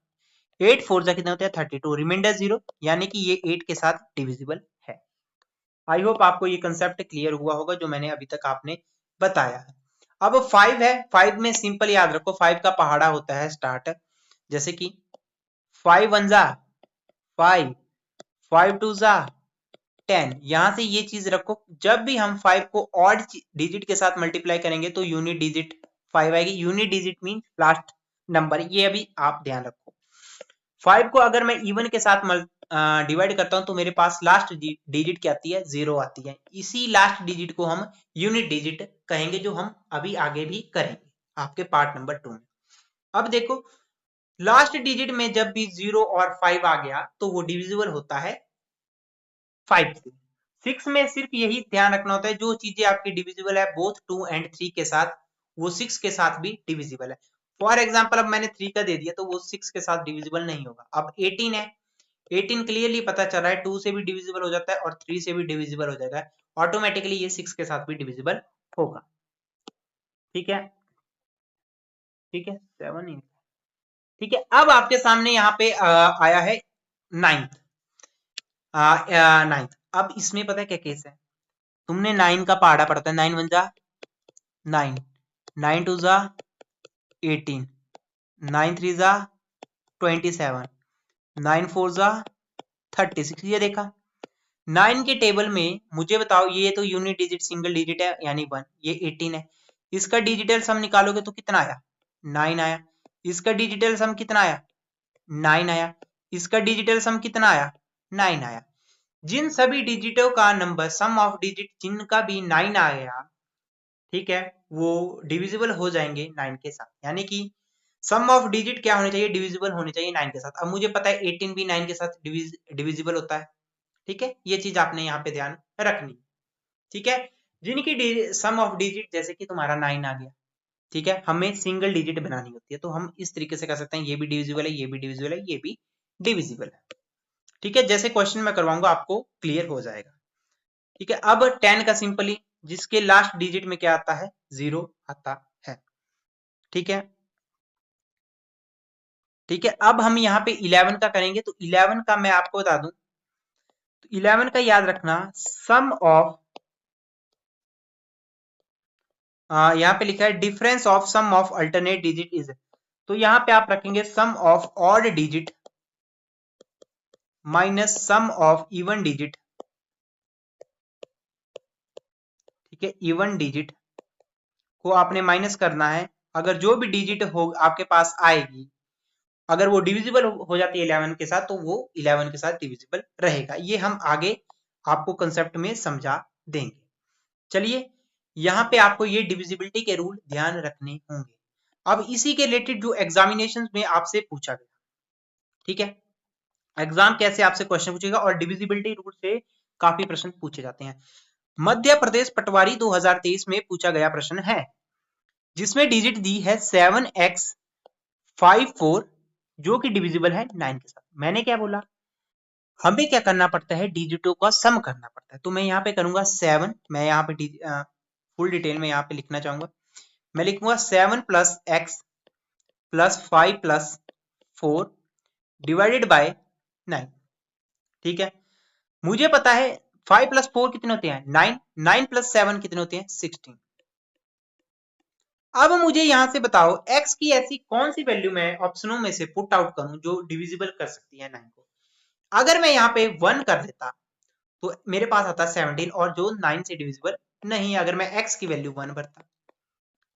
8 4 जा कितने होते हैं 32, रिमाइंडर 0, यानी कि ये 8 के साथ डिविजिबल है। आई होप आपको ये कंसेप्ट क्लियर हुआ होगा जो मैंने अभी तक आपने बताया है। अब 5 है, 5 में सिंपल याद रखो 5 का पहाड़ा होता है स्टार्ट, जैसे कि 5 1 जा 5, 5 2 जा 10। यहां से ये चीज रखो, जब भी हम 5 को ऑड डिजिट के साथ मल्टीप्लाई करेंगे तो यूनिट डिजिट 5 आएगी। Unit digit mean last number, ये अभी आप ध्यान रखो। 5 को अगर मैं इवन के साथ डिवाइड करता हूं तो मेरे पास लास्ट डिजिट क्या आती है 0 आती है। इसी लास्ट डिजिट को हम यूनिट डिजिट कहेंगे, जो हम अभी आगे भी करेंगे आपके पार्ट नंबर 2 में। अब देखो लास्ट डिजिट में जब भी 0 और 5 आ गया तो वो डिविजिबल होता है 5 से। 6 में सिर्फ यही ध्यान रखना होता है, जो चीजें आपकी डिविजिबल है बोथ 2 एंड 3 के साथ, वो 6 के साथ भी डिविजिबल है। फॉर एग्जाम्पल अब मैंने 3 का दे दिया तो वो 6 के साथ डिविजिबल नहीं होगा। अब 18 है, 18 क्लियरली पता चल रहा है 2 से भी डिविजिबल हो जाता है और 3 से भी डिविजिबल हो जाएगा, ऑटोमेटिकली ये 6 के साथ भी डिविजिबल होगा। ठीक है, ठीक है 7 ही, ठीक है। अब आपके सामने यहाँ पे आया है 9th, 9th। अब इसमें पता है क्या केस है, तुमने 9 का पहाड़ा पढ़ता है, 9 1 जा 9, 9 2 जा 18, 9 3 जा 27, 9 4 जा 36। ये देखा 9 के टेबल में मुझे बताओ, ये तो यूनिट डिजिट सिंगल डिजिट है यानी 1, ये 18 है। इसका डिजिटल सम निकालोगे तो कितना आया 9 आया। इसका डिजिटल सम कितना आया 9 आया। इसका डिजिटल सम कितना आया 9 आया। जिन सभी डिजिटों का नंबर सम ऑफ डिजिट जिनका भी 9 आया, ठीक है, वो डिविजिबल हो जाएंगे 9 के साथ, यानी कि सम ऑफ डिजिट क्या होने चाहिए डिविजिबल होने चाहिए 9 के साथ। अब मुझे पता है 18 भी 9 के साथ डिविजिबल होता है, ठीक है, ये चीज आपने यहाँ पे ध्यान रखनी, ठीक है। जिनकी सम ऑफ डिजिट जैसे कि तुम्हारा 9 आ गया, ठीक है, हमें सिंगल डिजिट बनानी होती है तो हम इस तरीके से कर सकते हैं, ये भी डिविजिबल है, ये भी डिविजिबल है, ये भी डिविजिबल है, ठीक है। जैसे क्वेश्चन मैं करवाऊंगा आपको क्लियर हो जाएगा, ठीक है। अब 10 का सिंपली जिसके लास्ट डिजिट में क्या आता है 0 आता है, ठीक है, ठीक है। अब हम यहाँ पे 11 का करेंगे तो 11 का मैं आपको बता दूं, तो 11 का याद रखना सम ऑफ, यहाँ पे लिखा है difference of sum of alternate digit is, तो यहाँ पे आप रखेंगे sum of odd digit minus sum of even digit, ठीक है। इवन डिजिट को आपने माइनस करना है, अगर जो भी डिजिट हो आपके पास आएगी, अगर वो डिविजिबल हो जाती है 11 के साथ तो वो 11 के साथ डिविजिबल रहेगा। ये हम आगे आपको कंसेप्ट में समझा देंगे। चलिए यहाँ पे आपको ये डिविजिबिलिटी के रूल ध्यान रखने होंगे। अब इसी के रिलेटेड जो एग्जामिनेशन में आपसे पूछा गया, ठीक है, एग्जाम कैसे आपसे क्वेश्चन पूछेगा और डिविजिबिलिटी रूल से काफी प्रश्न पूछे जाते हैं। मध्य प्रदेश पटवारी 2023 में पूछा गया प्रश्न है, जिसमें डिजिट दी है 7x54 जो कि डिविजिबल है 9 के साथ। मैंने क्या बोला, हमें क्या करना पड़ता है डिजिटों का सम करना पड़ता है। तो मैं यहाँ पे करूंगा 7, मैं यहाँ पे फुल डिटेल में यहाँ पे लिखना चाहूंगा, मैं लिखूंगा 7 plus x plus 5 plus 4 divided by 9, ठीक है। मुझे पता है 5 प्लस 4 कितने होते हैं 9, 9 प्लस 7 कितने होते हैं 16। अब मुझे यहां से बताओ x की ऐसी कौन सी वैल्यू मैं ऑप्शनों में से पुट आउट करूं जो डिविजिबल कर सकती है 9 को। अगर मैं यहाँ पे 1 कर देता तो मेरे पास आता 17, और जो 9 से डिविजिबल नहीं है। अगर मैं x की वैल्यू 1 भरता,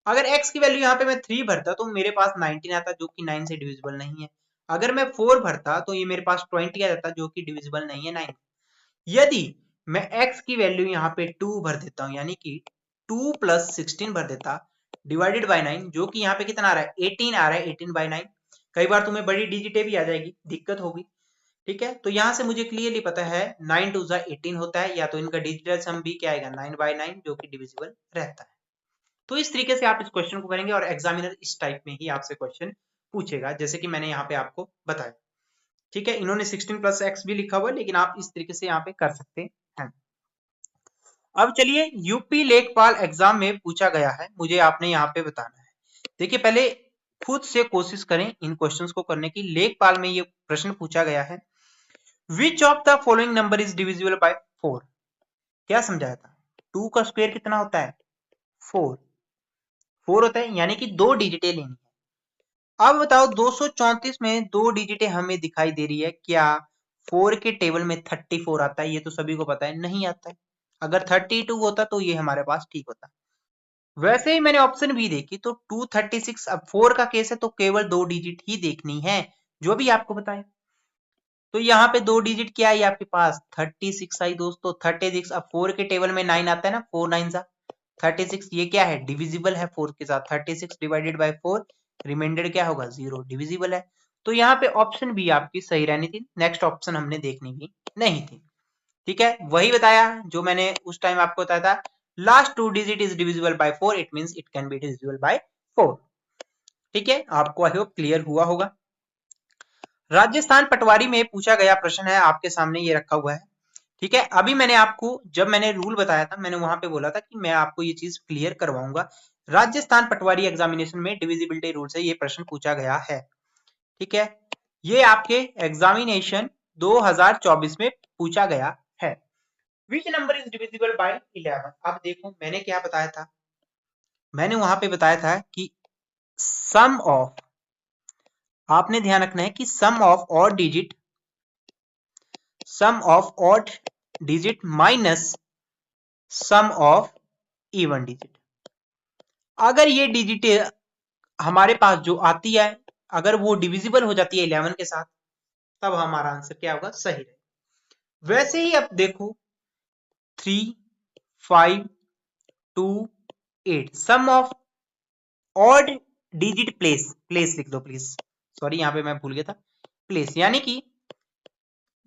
अगर x की वैल्यू यहाँ पे मैं 3 भरता तो मेरे पास 19 आता जो कि 9 से डिविजिबल नहीं है। अगर मैं 4 भरता तो ये मेरे पास 20 आ जाता जो कि डिविजिबल नहीं है 9। यदि मैं x की वैल्यू यहाँ पे 2 भर देता हूँ, यानी कि 2 प्लस 16 भर देता डिवाइडेड बाय 9, जो कि यहाँ पे कितना आ रहा है 18 आ रहा है, 18 बाय 9। कई बार तुम्हें बड़ी डिजिटें भी आ जाएगी, दिक्कत होगी, ठीक है। तो यहाँ से मुझे क्लियरली पता है 9 2 18 होता है, या तो इनका डिजिटल सम भी क्या आएगा 9 बाय 9 जो कि डिविजिबल रहता है। तो इस तरीके से आप इस क्वेश्चन को करेंगे और एग्जामिनर इस टाइप में ही आपसे क्वेश्चन पूछेगा, जैसे कि मैंने यहाँ पे आपको बताया, ठीक है। इन्होंने 16 प्लस एक्स भी लिखा हुआ है, लेकिन आप इस तरीके से यहाँ पे कर सकते हैं। अब चलिए यूपी लेखपाल एग्जाम में पूछा गया है, मुझे आपने यहाँ पे बताना है। देखिए पहले खुद से कोशिश करें इन क्वेश्चंस को करने की। लेखपाल में ये प्रश्न पूछा गया है, which of the following number is divisible bye 4? क्या समझाया था? 2 का स्क्वायर कितना होता है? 4 होता है, यानी कि 2 डिजिटें लेनी है। अब बताओ 234 में 2 डिजिटें हमें दिखाई दे रही है, क्या 4 के टेबल में 34 आता है? ये तो सभी को पता है नहीं आता है। अगर 32 होता तो ये हमारे पास ठीक होता। वैसे ही मैंने ऑप्शन बी देखी तो 236, अब 4 का केस है तो केवल 2 डिजिट ही देखनी है, जो भी आपको बताया। तो यहाँ पे 2 डिजिट क्या आई आपके पास? 36 आई दोस्तों। 36, अब 4 के टेबल में 9 आता है ना, 4 9 जा 36, ये क्या है? डिविजिबल है 4 के साथ। 36 डिवाइडेड बाय 4, रिमाइंडर क्या होगा? 0, डिविजिबल है। तो यहाँ पे ऑप्शन बी आपकी सही रहनी थी, नेक्स्ट ऑप्शन हमने देखनी भी नहीं थी। ठीक है, वही बताया जो मैंने उस टाइम आपको बताया था, last 2 digit is divisible bye 4, it means it can be divisible by 4। ठीक है, आपको आई होप क्लियर हुआ होगा। राजस्थान पटवारी में पूछा गया प्रश्न है, आपके सामने ये रखा हुआ है। ठीक है, अभी मैंने आपको जब मैंने रूल बताया था, मैंने वहां पे बोला था कि मैं आपको ये चीज क्लियर करवाऊंगा। राजस्थान पटवारी एग्जामिनेशन में डिविजिबिलिटी रूल से ये प्रश्न पूछा गया है। ठीक है, ये आपके एग्जामिनेशन 2024 में पूछा गया है। Which number is divisible bye 11? अब देखो मैंने क्या बताया था, मैंने वहां पे बताया था कि सम ऑफ, आपने ध्यान रखना है कि sum of odd digit minus sum of even digit. अगर ये डिजिट हमारे पास जो आती है, अगर वो डिविजिबल हो जाती है 11 के साथ, तब हमारा आंसर क्या होगा? सही है। वैसे ही अब देखो 3 5 2 8, sum of odd digit place लिख दो प्लीज, सॉरी यहां पे मैं भूल गया था प्लेस, यानी कि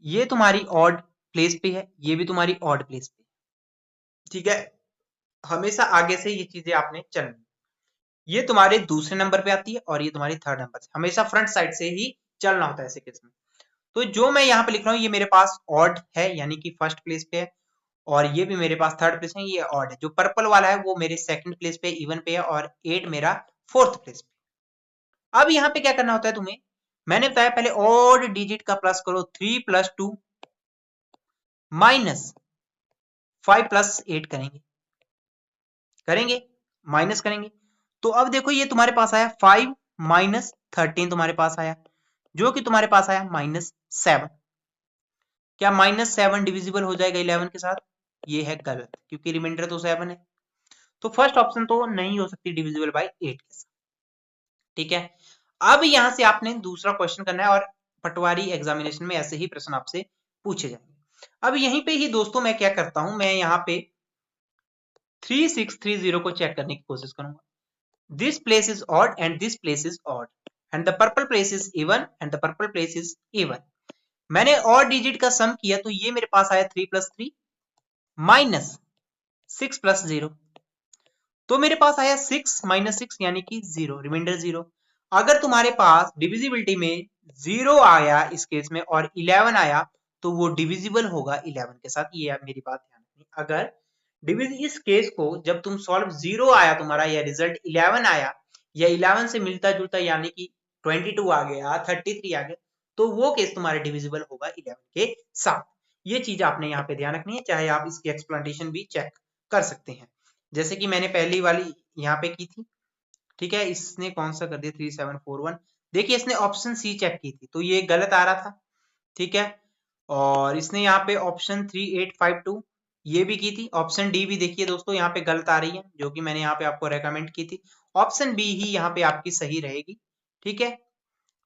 ये तुम्हारी ऑड प्लेस पे है, ये भी तुम्हारी ऑड प्लेस पे। ठीक है, हमेशा आगे से ये चीजें आपने चलनी, ये तुम्हारे दूसरे नंबर पे आती है और ये तुम्हारी थर्ड नंबर से, हमेशा फ्रंट साइड से ही चलना होता है ऐसे केस में। तो जो मैं यहाँ पे लिख रहा हूँ ये मेरे पास ऑड है, यानी कि फर्स्ट प्लेस पे है, और ये भी मेरे पास थर्ड प्लेस है, ये ऑड है। जो पर्पल वाला है वो मेरे सेकंड प्लेस पे इवन पे है, और 8 मेरा फोर्थ प्लेस पे। अब यहाँ पे क्या करना होता है तुम्हें, मैंने बताया पहले ऑड डिजिट का प्लस करो, 3 + 2 माइनस 5 + 8 करेंगे माइनस करेंगे। तो अब देखो ये तुम्हारे पास आया 5 - 13 तुम्हारे पास आया, जो कि तुम्हारे पास आया -7। क्या -7 डिविजिबल हो जाएगा 11 के साथ? ये है गलत, क्योंकि रिमाइंडर तो 7 है। तो फर्स्ट ऑप्शन तो नहीं हो सकती डिविजिबल बाय 8 के साथ। ठीक है, अब यहां से आपने दूसरा क्वेश्चन करना है, और पटवारी एग्जामिनेशन में ऐसे ही प्रश्न आपसे पूछे जाएंगे। अब यहीं पे ही दोस्तों मैं क्या करता हूं, मैं यहाँ पे 3630 को चेक करने की कोशिश करूंगा। This place is odd and this place is odd and the purple place is even and the purple place is even. मैंने odd digit का सम किया तो ये मेरे पास आया 3 + 3 माइनस 6 + 0, तो मेरे पास आया 6 - 6 यानी कि 0, रिमाइंडर 0। अगर तुम्हारे पास डिविजिबिलिटी में 0 आया इस केस में और 11 आया तो वो डिविजिबल होगा 11 के साथ, ये मेरी बात ध्यान रखनी। अगर इस केस को जब तुम सॉल्व 0 आया तुम्हारा या रिजल्ट 11 आया, या 11 से मिलता जुलता यानी कि 22 आ गया, 33 आ गया, तो वो केस तुम्हारे डिविजिबल होगा 11 के साथ। ये चीज आपने यहाँ पे ध्यान रखनी है, चाहे आप इसकी एक्सप्लेनेशन भी चेक कर सकते हैं, जैसे कि मैंने पहली वाली यहाँ पे की थी। ठीक है, इसने कौन सा कर दिया 3741, देखिए इसने ऑप्शन सी चेक की थी तो ये गलत आ रहा था। ठीक है, और इसने यहाँ पे ऑप्शन 3852 ये भी की थी। ऑप्शन डी भी देखिए दोस्तों यहाँ पे गलत आ रही है, जो कि मैंने यहाँ पे आपको रेकमेंड की थी। ऑप्शन बी ही यहाँ पे आपकी सही रहेगी। ठीक है,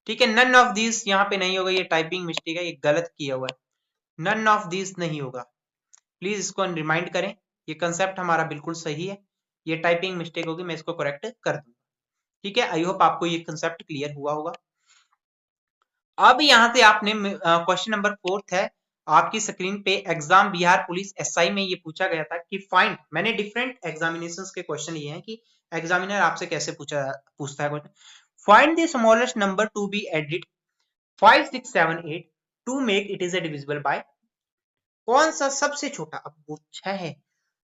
ठीक है, नन ऑफ दिस यहाँ पे नहीं होगा, ये टाइपिंग मिस्टेक है, ये गलत किया हुआ है, नन ऑफ दिस नहीं होगा, प्लीज इसको रिमाइंड करें। ये कंसेप्ट हमारा बिल्कुल सही है, ये टाइपिंग मिस्टेक होगी, मैं इसको करेक्ट कर दूंगा। ठीक है, आई होप आपको ये कंसेप्ट क्लियर हुआ होगा। अब यहां से आपने क्वेश्चन नंबर 4 है आपकी स्क्रीन पे, एग्जाम बिहार पुलिस एसआई में ये पूछा गया था कि फाइंड, मैंने डिफरेंट एग्जामिनेशंस के क्वेश्चन लिए हैं कि एग्जामिनर आपसे कैसे पूछता है question. Find the smallest number to be added 5 6 7 8 to make it is a divisible by, कौन सा सबसे छोटा, अब वो 6 है,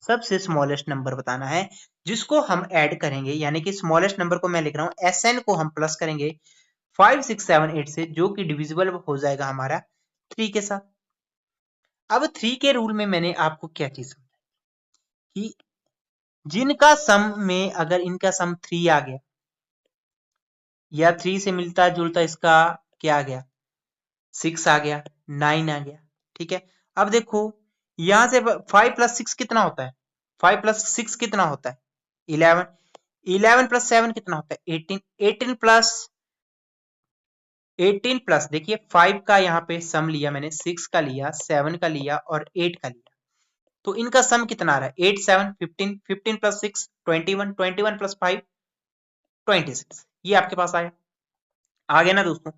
सबसे स्मॉलेस्ट नंबर बताना है जिसको हम ऐड करेंगे, यानी कि स्मॉलेस्ट नंबर को मैं लिख रहा हूं SN को हम प्लस करेंगे 5, 6, 7, 8 से, जो कि डिविजिबल हो जाएगा हमारा 3 के साथ। अब 3 के रूल में मैंने आपको क्या चीज समझाई कि जिनका सम में अगर इनका सम 3 आ गया या 3 से मिलता जुलता इसका क्या आ गया 6 आ गया, 9 आ गया, ठीक है। अब देखो यहां से 5 प्लस 6 कितना होता है, 5 प्लस 6 कितना होता है 11, 11 प्लस 7 कितना होता है 18, 18 प्लस देखिए 5 का यहाँ पे सम लिया मैंने, 6 का लिया, 7 का लिया और 8 का लिया, तो इनका सम कितना आ रहा है 8, 7, 15, 15 प्लस 6 21, 21 प्लस 5 26, ये आपके पास आया, आ गया ना दोस्तों।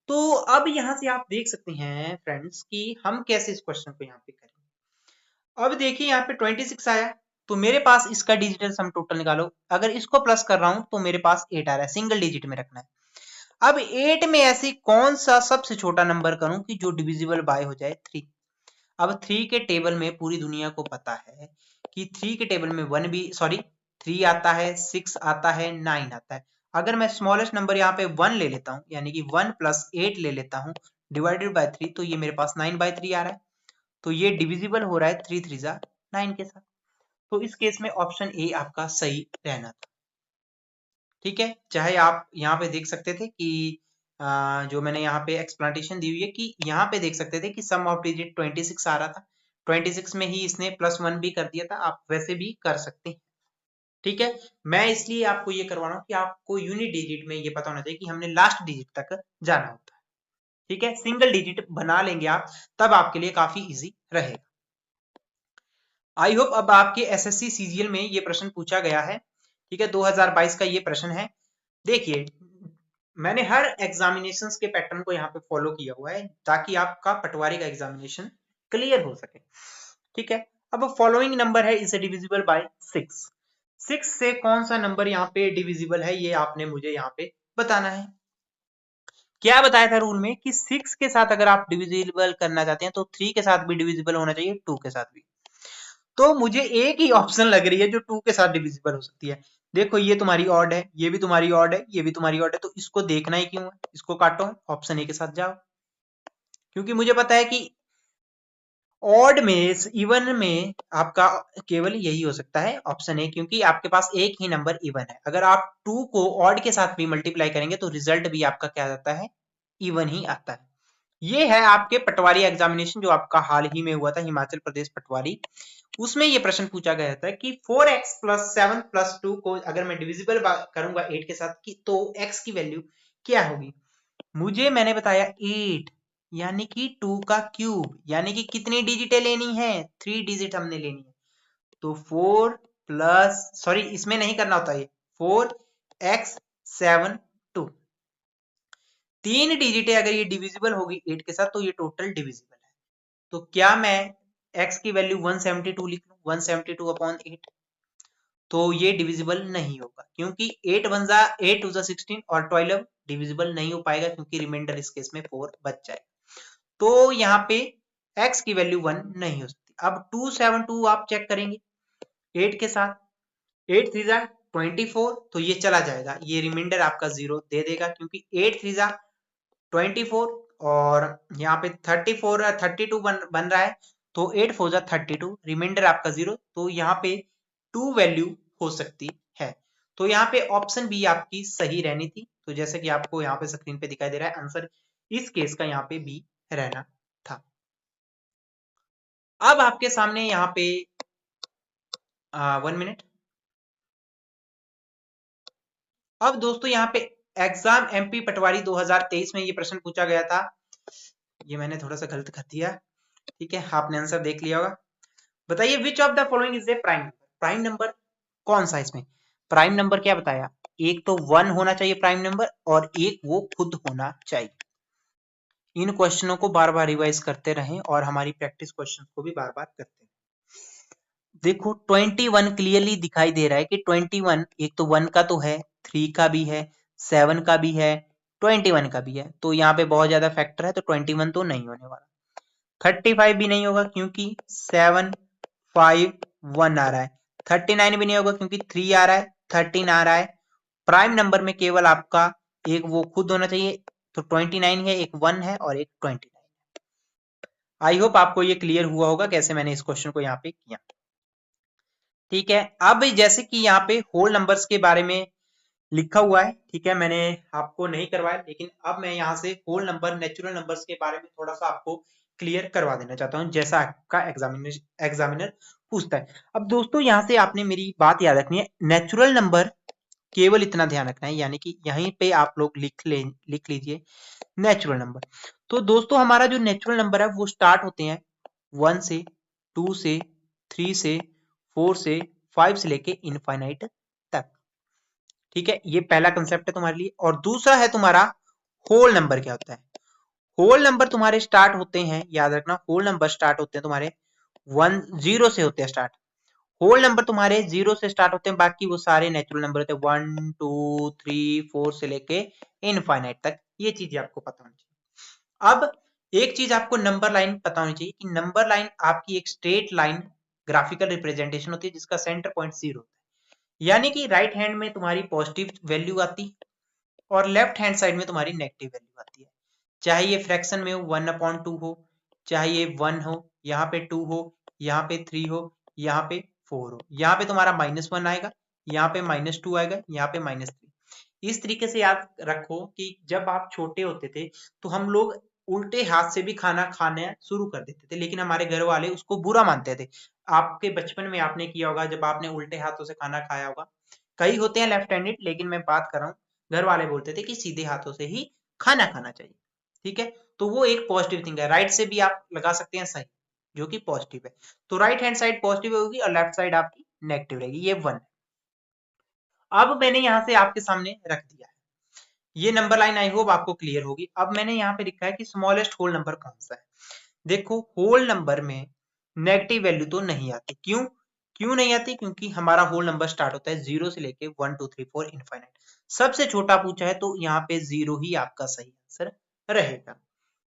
तो अब यहां से आप देख सकते हैं फ्रेंड्स कि हम कैसे इस क्वेश्चन को यहाँ पे करेंगे। अब देखिए यहाँ पे 26 आया, तो मेरे पास इसका डिजिटल सम टोटल निकालो, अगर इसको प्लस कर रहा हूं तो मेरे पास 8 आ रहा है, सिंगल डिजिट में रखना है। अब 8 में ऐसी कौन सा सबसे छोटा नंबर करूं कि जो डिविजिबल बाय हो जाए 3। अब 3 के टेबल में पूरी दुनिया को पता है कि 3 के टेबल में 3 आता है, 6 आता है, 9 आता है। अगर मैं स्मॉलेस्ट नंबर यहाँ पे 1 ले लेता हूँ, यानी कि 1 प्लस 8 ले लेता हूँ डिवाइडेड बाय 3, तो ये मेरे पास 9/3 आ रहा है, तो ये डिविजिबल हो रहा है 3 3 जा 9 के साथ। तो इस केस में ऑप्शन ए आपका सही रहना था, ठीक है। चाहे आप यहाँ पे देख सकते थे कि जो मैंने यहाँ पे एक्सप्लेनेशन दी हुई है कि यहाँ पे देख सकते थे कि सम ऑफ डिजिट 26 आ रहा था, 26 में ही इसने +1 भी कर दिया था, आप वैसे भी कर सकते हैं, ठीक है। मैं इसलिए आपको ये करवा रहा हूँ कि आपको यूनिट डिजिट में ये पता होना चाहिए कि हमने लास्ट डिजिट तक जाना होता है, ठीक है। सिंगल डिजिट बना लेंगे आप, तब आपके लिए काफी इजी रहेगा। आई होप अब आपके एसएससी सीजीएल में ये प्रश्न पूछा गया है, ठीक है, 2022 का ये प्रश्न है। देखिए मैंने हर एग्जामिनेशंस के पैटर्न को यहाँ पे फॉलो किया हुआ है ताकि आपका पटवारी का एग्जामिनेशन क्लियर हो सके, ठीक है। अब फॉलोइंग नंबर है इसे डिविजिबल बाय 6, 6 से कौन सा नंबर यहाँ पे डिविजिबल है ये आपने मुझे यहाँ पे बताना है। क्या बताया था रूल में कि 6 के साथ अगर आप डिविजिबल करना चाहते हैं तो 3 के साथ भी डिविजिबल होना चाहिए, 2 के साथ भी। तो मुझे एक ही ऑप्शन लग रही है जो 2 के साथ डिविजिबल हो सकती है। देखो ये तुम्हारी ऑड है, ये भी तुम्हारी ऑड है, ये भी तुम्हारी ऑड है, तो इसको देखना ही क्यों है, इसको काटो, ऑप्शन ए के साथ जाओ, क्योंकि मुझे पता है कि ऑड में इवन में आपका केवल यही हो सकता है ऑप्शन ए, क्योंकि आपके पास एक ही नंबर इवन है। अगर आप 2 को ऑड के साथ भी मल्टीप्लाई करेंगे तो रिजल्ट भी आपका क्या आता है, इवन ही आता है। ये है आपके पटवारी एग्जामिनेशन जो आपका हाल ही में हुआ था, हिमाचल प्रदेश पटवारी, उसमें ये प्रश्न पूछा गया था कि 4x प्लस 7 प्लस 2 को अगर मैं डिविजिबल करूंगा 8 के साथ की तो x की वैल्यू क्या होगी। मुझे मैंने बताया 8 यानी कि 2 का क्यूब, यानी कि कितनी डिजिटें लेनी है, 3 डिजिट हमने लेनी है। तो 4 प्लस इसमें नहीं करना होता ये 4x 7 2, 3 डिजिटें अगर ये डिविजिबल होगी 8 के साथ तो ये टोटल डिविजिबल है। तो क्या मैं x की वैल्यू 172 लिख लूं, 172/8, तो ये डिविजिबल नहीं होगा क्योंकि 8 1 जा 8 2 जा 16 और 12 डिविजिबल नहीं हो पाएगा क्योंकि रिमाइंडर इस केस में 4 बच जाए, तो यहाँ पे x की वैल्यू 1 नहीं हो सकती। अब 272 आप चेक करेंगे 8 के साथ, 8 3 जा 24, तो ये चला जाएगा, ये रिमाइंडर आपका 0 दे देगा क्योंकि 8 3 जा 24 और यहाँ पे 34 32 बन रहा है, तो 8 4 जा 32, रिमाइंडर आपका 0, तो यहाँ पे 2 वैल्यू हो सकती है। तो यहाँ पे ऑप्शन बी आपकी सही रहनी थी, तो जैसे कि आपको यहाँ पे स्क्रीन पे दिखाई दे रहा है आंसर इस केस का यहाँ पे बी रहना था। अब आपके सामने यहाँ पे 1 मिनट। अब दोस्तों यहाँ पे एग्जाम एमपी पटवारी 2023 में ये प्रश्न पूछा गया था, ये मैंने थोड़ा सा गलत कर दिया, ठीक है, आपने आंसर देख लिया होगा। बताइए which of the following is a prime number, prime number कौन सा इसमें, प्राइम नंबर क्या बताया, एक तो 1 होना चाहिए प्राइम नंबर और एक वो खुद होना चाहिए। इन क्वेश्चनों को बार बार रिवाइज करते रहें और हमारी प्रैक्टिस क्वेश्चन को भी बार बार करते रहें। देखो 21 क्लियरली दिखाई दे रहा है कि 21 एक तो 1 का तो है, 3 का भी है, 7 का भी है, 21 का भी है, तो यहाँ पे बहुत ज्यादा फैक्टर है, तो 21 तो नहीं होने वाला। 35 भी नहीं होगा क्योंकि 7 5 1 आ रहा है। 39 भी नहीं होगा क्योंकि 3 आ रहा है, 13 आ रहा है। प्राइम नंबर में केवल आपका एक वो खुद होना चाहिए, तो 29 है, एक 1 है और एक 29। आई होप आपको ये क्लियर हुआ होगा कैसे मैंने इस क्वेश्चन को यहाँ पे किया। ठीक है, अब जैसे कि यहाँ पे होल नंबर्स के बारे में लिखा हुआ है, ठीक है, मैंने आपको नहीं करवाया, लेकिन अब मैं यहाँ से होल नंबर, नेचुरल नंबर्स के बारे में थोड़ा सा आपको क्लियर करवा देना चाहता हूँ, जैसा आपका एग्जामिनर पूछता है। अब दोस्तों यहाँ से आपने मेरी बात याद रखनी है, नेचुरल नंबर केवल इतना ध्यान रखना है, यानी कि यहीं पे आप लोग लिख लीजिए नेचुरल नंबर। तो दोस्तों हमारा जो नेचुरल नंबर है वो स्टार्ट होते हैं 1 से, 2 से, 3 से, 4 से, 5 से लेके इनफाइनाइट तक। ठीक है, ये पहला कंसेप्ट है तुम्हारे लिए। और दूसरा है तुम्हारा होल नंबर क्या होता है। होल नंबर तुम्हारे स्टार्ट होते हैं, याद रखना, होल नंबर स्टार्ट होते हैं तुम्हारे 0 से होते हैं स्टार्ट। होल नंबर तुम्हारे 0 से स्टार्ट होते हैं, बाकी वो सारे नेचुरल नंबर होते हैं 1 2 3 4 से लेके इनफाइनाइट तक। ये चीज आपको पता होनी चाहिए। अब एक चीज आपको नंबर लाइन पता होनी चाहिए कि नंबर लाइन आपकी एक स्ट्रेट लाइन ग्राफिकल रिप्रेजेंटेशन होती है जिसका सेंटर पॉइंट 0 होता है, यानी कि राइट हैंड में तुम्हारी पॉजिटिव वैल्यू आती और लेफ्ट हैंड साइड में तुम्हारी नेगेटिव वैल्यू आती है। चाहे ये फ्रैक्शन में 1/2 हो, चाहे ये 1 हो, यहाँ पे 2 हो, यहाँ पे 3 हो, यहाँ पे 4 हो, यहाँ पे तुम्हारा -1 आएगा, यहाँ पे -2 आएगा, यहाँ पे -3। इस तरीके से याद रखो कि जब आप छोटे होते थे तो हम लोग उल्टे हाथ से भी खाना खाने शुरू कर देते थे, लेकिन हमारे घर वाले उसको बुरा मानते थे। आपके बचपन में आपने किया होगा जब आपने उल्टे हाथों से खाना खाया होगा। कई होते हैं लेफ्ट हैंडेड, लेकिन मैं बात कर रहा हूँ, घर वाले बोलते थे कि सीधे हाथों से ही खाना खाना चाहिए। ठीक है, तो वो एक पॉजिटिव थिंग है। राइट से भी आप लगा सकते हैं सही, जो कि पॉजिटिव है। तो राइट हैंड साइड पॉजिटिव होगी और लेफ्ट साइड आपकी नेगेटिव रहेगी। ये 1 है। अब मैंने यहाँ से आपके सामने रख दिया है ये नंबर लाइन, आई होप आपको क्लियर होगी। अब मैंने यहाँ पे लिखा है कि स्मॉलेस्ट होल नंबर कौन सा है। देखो, होल नंबर में नेगेटिव वैल्यू तो नहीं आती। क्यों नहीं आती? क्योंकि हमारा होल नंबर स्टार्ट होता है 0 से लेके 1 2 3 4 इनफाइनाइट। सबसे छोटा पूछा है तो यहाँ पे 0 ही आपका सही आंसर रहेगा।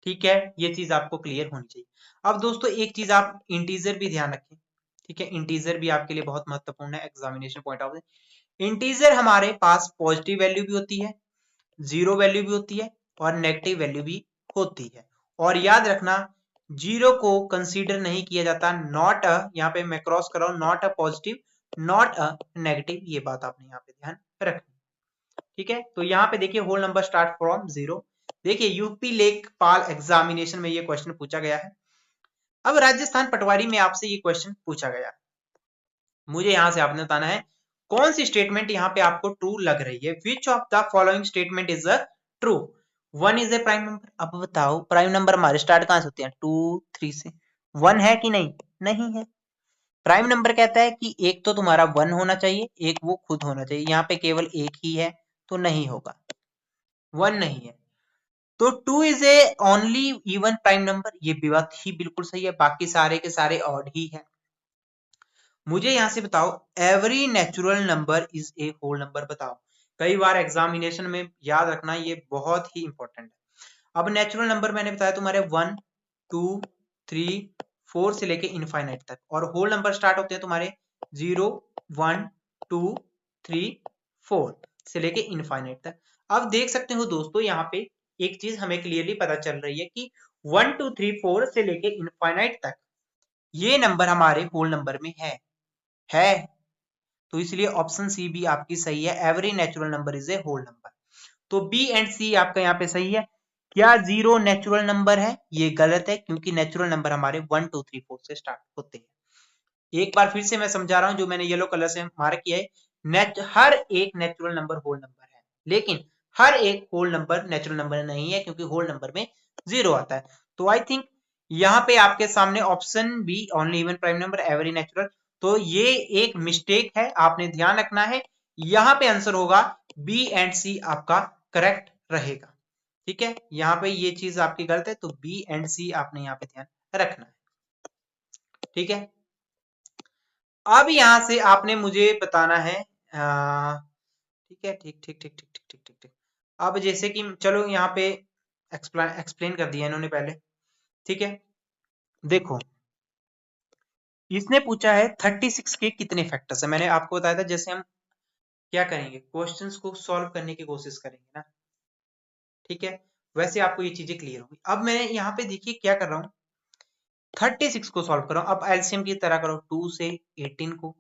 ठीक है, ये चीज आपको क्लियर होनी चाहिए। अब दोस्तों एक चीज आप इंटीजर भी ध्यान रखें। ठीक है, इंटीजर भी आपके लिए बहुत महत्वपूर्ण है examination point of view. Integer हमारे पास पॉजिटिव वैल्यू भी होती है, 0 वैल्यू भी होती है और नेगेटिव वैल्यू भी होती है। और याद रखना, 0 को कंसीडर नहीं किया जाता, नॉट अ, यहाँ पे मैं क्रॉस कर रहा हूं, not a positive, not a negative. ये बात आपने यहाँ पे ध्यान रखनी। ठीक है, तो यहाँ पे देखिए होल नंबर स्टार्ट फ्रॉम 0। देखिए यूपी लेखपाल एग्जामिनेशन में ये क्वेश्चन पूछा गया है। अब राजस्थान पटवारी में आपसे ये क्वेश्चन पूछा गया, मुझे यहां से आपने बताना है कौन सी स्टेटमेंट यहाँ पे आपको ट्रू लग रही है। Which of the following statement is a true. 1 is a prime number. अब बताओ प्राइम नंबर हमारे स्टार्ट कहां से होते हैं? 2 3 से। 1 है कि नहीं? नहीं है। प्राइम नंबर कहता है कि एक तो तुम्हारा 1 होना चाहिए, एक वो खुद होना चाहिए। यहाँ पे केवल एक ही है तो नहीं होगा, 1 नहीं है। तो 2 is A only even prime number, ये बात ही बिल्कुल सही है। बाकी सारे के सारे ऑड ही है। मुझे यहां से बताओ every natural number is a whole number. बताओ, कई बार एग्जामिनेशन में याद रखना, ये बहुत ही इंपॉर्टेंट है। अब नेचुरल नंबर मैंने बताया तुम्हारे 1 2 3 4 से लेके इनफाइनाइट तक, और होल नंबर स्टार्ट होते हैं तुम्हारे 0 1 2 3 4 से लेके इनफाइनाइट तक। अब देख सकते हो दोस्तों, यहाँ पे एक चीज हमें क्लियरली पता चल रही है कि 1 2 3 4 से लेके इनफाइनाइट तक ये नंबर हमारे होल नंबर में है। तो इसलिए ऑप्शन सी भी आपकी सही है, every natural number is a whole number. तो बी एंड सी आपका यहाँ पे सही है। क्या 0 नेचुरल नंबर है? ये गलत है, क्योंकि नेचुरल नंबर हमारे 1 2 3 4 से स्टार्ट होते हैं। एक बार फिर से मैं समझा रहा हूं, जो मैंने येलो कलर से मार्क किया है, हर एक नेचुरल नंबर होल नंबर है, लेकिन हर एक होल नंबर नेचुरल नंबर नहीं है, क्योंकि होल नंबर में 0 आता है। तो आई थिंक यहाँ पे आपके सामने option B only even prime number every natural, तो ये एक मिस्टेक है, आपने ध्यान रखना है। यहाँ पे आंसर होगा बी एंड सी आपका करेक्ट रहेगा। ठीक है, यहाँ पे ये चीज आपकी गलत है, तो बी एंड सी आपने यहाँ पे ध्यान रखना है। ठीक है, अब यहां से आपने मुझे बताना है, ठीक है, ठीक ठीक ठीक ठीक ठीक ठीक ठीक ठीक। अब जैसे कि चलो यहाँ पे एक्सप्लेन कर दिया इन्होंने पहले। ठीक है, देखो इसने पूछा है 36 के कितने फैक्टर्स है। मैंने आपको बताया था जैसे हम क्या करेंगे, क्वेश्चंस को सॉल्व करने की कोशिश करेंगे ना, ठीक है, वैसे आपको ये चीजें क्लियर होंगी। अब मैं यहाँ पे देखिए क्या कर रहा हूँ, 36 को सॉल्व कर रहा हूँ। अब एलसीएम की तरह करो, 2 से 18 को,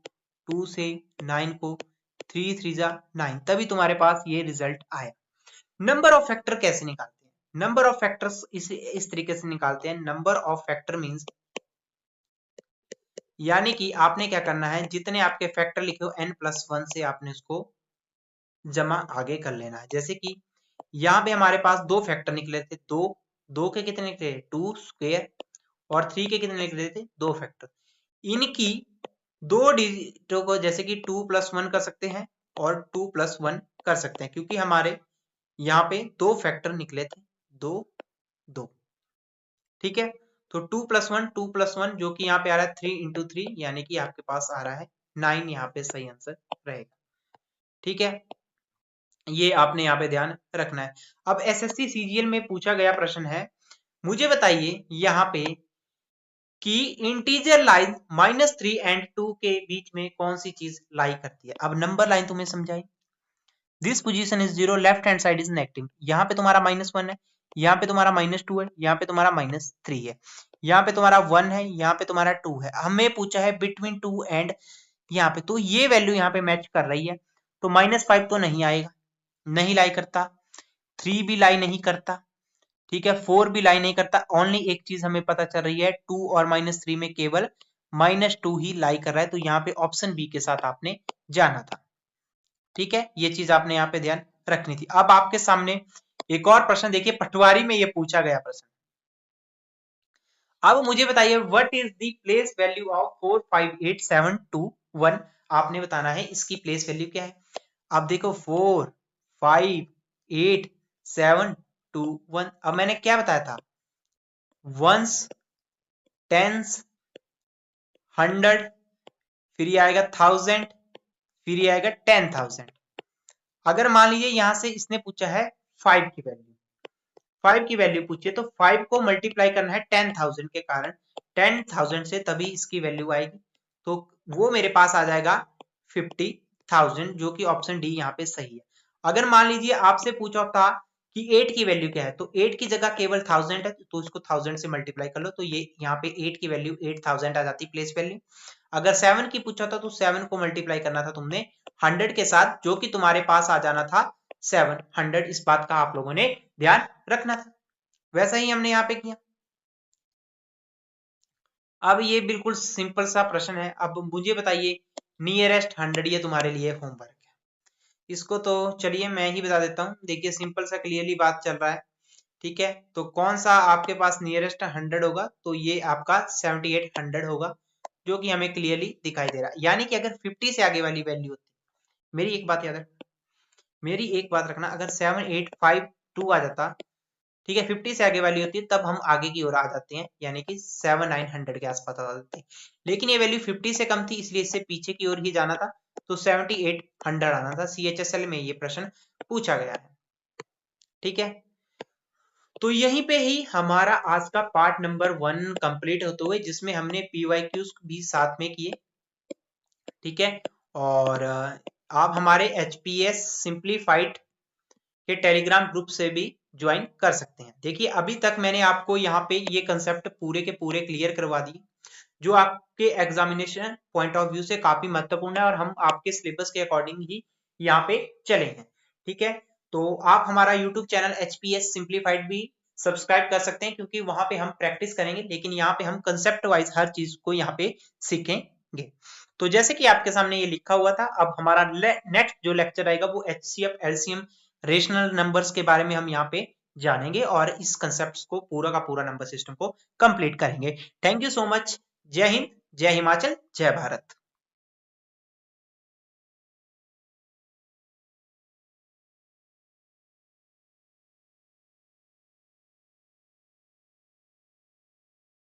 2 से 9 को, 3 3 जा 9, तभी तुम्हारे पास ये रिजल्ट आया। नंबर ऑफ फैक्टर कैसे निकालते हैं? नंबर ऑफ फैक्टर्स इस तरीके से निकालते हैं। नंबर ऑफ फैक्टर मींस, यानी कि आपने क्या करना है, जितने आपके फैक्टर लिखे हो n+1 से आपने उसको जमा आगे कर लेना है। जैसे कि यहाँ पे हमारे पास दो फैक्टर निकले थे, दो के कितने निकले, 2 स्क्वायर, और 3 के कितने निकले थे, 2 फैक्टर। इनकी दो डिजिटों को जैसे कि 2+1 कर सकते हैं और 2+1 कर सकते हैं, क्योंकि हमारे यहाँ पे दो फैक्टर निकले थे, 2 2, ठीक है। तो 2+1 जो कि यहाँ पे आ रहा है 3 × 3, यानी कि आपके पास आ रहा है 9, यहाँ पे सही आंसर रहेगा, ठीक है। ये आपने यहाँ पे ध्यान रखना है। अब एसएससी सीजीएल में पूछा गया प्रश्न है, मुझे बताइए यहाँ पे कि इंटीजर लाइन -3 एंड 2 के बीच में कौन सी चीज लाई करती है। अब नंबर लाइन तुम्हें समझाई, this position is 0, left hand side is negative. यहाँ पे तुम्हारा -1 है, यहाँ पे तुम्हारा -2 है, यहाँ पे तुम्हारा -3 है, यहाँ पे तुम्हारा 1 है, यहाँ पे तुम्हारा 2 है। हमें पूछा है बिटवीन 2 एंड यहाँ पे, तो ये वैल्यू यहाँ पे मैच कर रही है, तो -5 तो नहीं आएगा, नहीं लाई करता, 3 भी लाई नहीं करता, ठीक है, 4 भी लाई नहीं करता। ओनली एक चीज हमें पता चल रही है, 2 और -3 में केवल -2 ही लाई कर रहा है, तो यहाँ पे ऑप्शन बी के साथ आपने जाना था, ठीक है। ये चीज आपने यहाँ पे ध्यान रखनी थी। अब आपके सामने एक और प्रश्न देखिए, पटवारी में ये पूछा गया प्रश्न। अब मुझे बताइए what is the place value of 4587121, आपने बताना है इसकी प्लेस वैल्यू क्या है। अब देखो 4587121, अब मैंने क्या बताया था, वंस, टेंस, 100, फिर ये आएगा 1000, फिर ये आएगा 10,000। अगर मान लीजिए यहां से इसने पूछा है 5 की वैल्यू, 5 की वैल्यू पूछिए, तो 5 को मल्टीप्लाई करना है 10,000 के कारण, 10,000 से तभी इसकी वैल्यू आएगी, तो वो मेरे पास आ जाएगा 50,000, जो कि ऑप्शन डी यहाँ पे सही है। अगर मान लीजिए आपसे पूछा था कि 8 की वैल्यू क्या है, तो 8 की जगह केवल 1000 है, तो इसको 1000 से मल्टीप्लाई कर लो, तो ये यहाँ पे 8 की वैल्यू 8000 आ जाती प्लेस वैल्यू। अगर 7 की पूछा था, तो 7 को मल्टीप्लाई करना था तुमने 100 के साथ, जो कि तुम्हारे पास आ जाना था 700। इस बात का आप लोगों ने ध्यान रखना था, वैसा ही हमने यहाँ पे किया। अब ये बिल्कुल सिंपल सा प्रश्न है। अब मुझे बताइए नियरेस्ट 100, ये तुम्हारे लिए होमवर्क है। इसको तो चलिए मैं ही बता देता हूँ। देखिए सिंपल सा क्लियरली बात चल रहा है, ठीक है। तो कौन सा आपके पास नियरेस्ट 100 होगा, तो ये आपका 7800 होगा, जो कि हमें क्लियरली दिखाई दे रहा है। यानी कि अगर 50 से आगे वाली वैल्यू होती, मेरी एक बात याद है, मेरी एक बात रखना, अगर 7852 आ जाता, ठीक है, 50 से आगे वाली होती है, तब हम आगे की ओर आ जाते हैं, यानी कि 7900 के आसपास आ जाते हैं। लेकिन ये वैल्यू 50 से कम थी, इसलिए इससे पीछे की ओर ही जाना था, तो 7800 आना था। CHSL में ये प्रश्न पूछा गया है, ठीक है। तो यहीं पे ही हमारा आज का पार्ट नंबर 1 कंप्लीट होते हुए, जिसमें हमने PYQs भी साथ में किए, ठीक है। और आप हमारे HPS सिंप्लीफाइड के टेलीग्राम ग्रुप से भी ज्वाइन कर सकते हैं। देखिए अभी तक मैंने आपको यहाँ पे ये कंसेप्ट पूरे के पूरे क्लियर करवा दिए, जो आपके एग्जामिनेशन पॉइंट ऑफ व्यू से काफी महत्वपूर्ण है, और हम आपके सिलेबस के अकॉर्डिंग ही यहाँ पे चले हैं, ठीक है। तो आप हमारा यूट्यूब चैनल HPS सिंप्लीफाइड भी सब्सक्राइब कर सकते हैं, क्योंकि वहां पे हम प्रैक्टिस करेंगे, लेकिन यहाँ पे हम कंसेप्ट वाइज हर चीज को यहाँ पे सीखेंगे। तो जैसे कि आपके सामने ये लिखा हुआ था, अब हमारा नेक्स्ट जो लेक्चर आएगा वो HCF LCM रेशनल नंबर्स के बारे में हम यहाँ पे जानेंगे, और इस कंसेप्ट को पूरा का पूरा नंबर सिस्टम को कंप्लीट करेंगे। Thank you so much. जय हिंद, जय हिमाचल, जय भारत।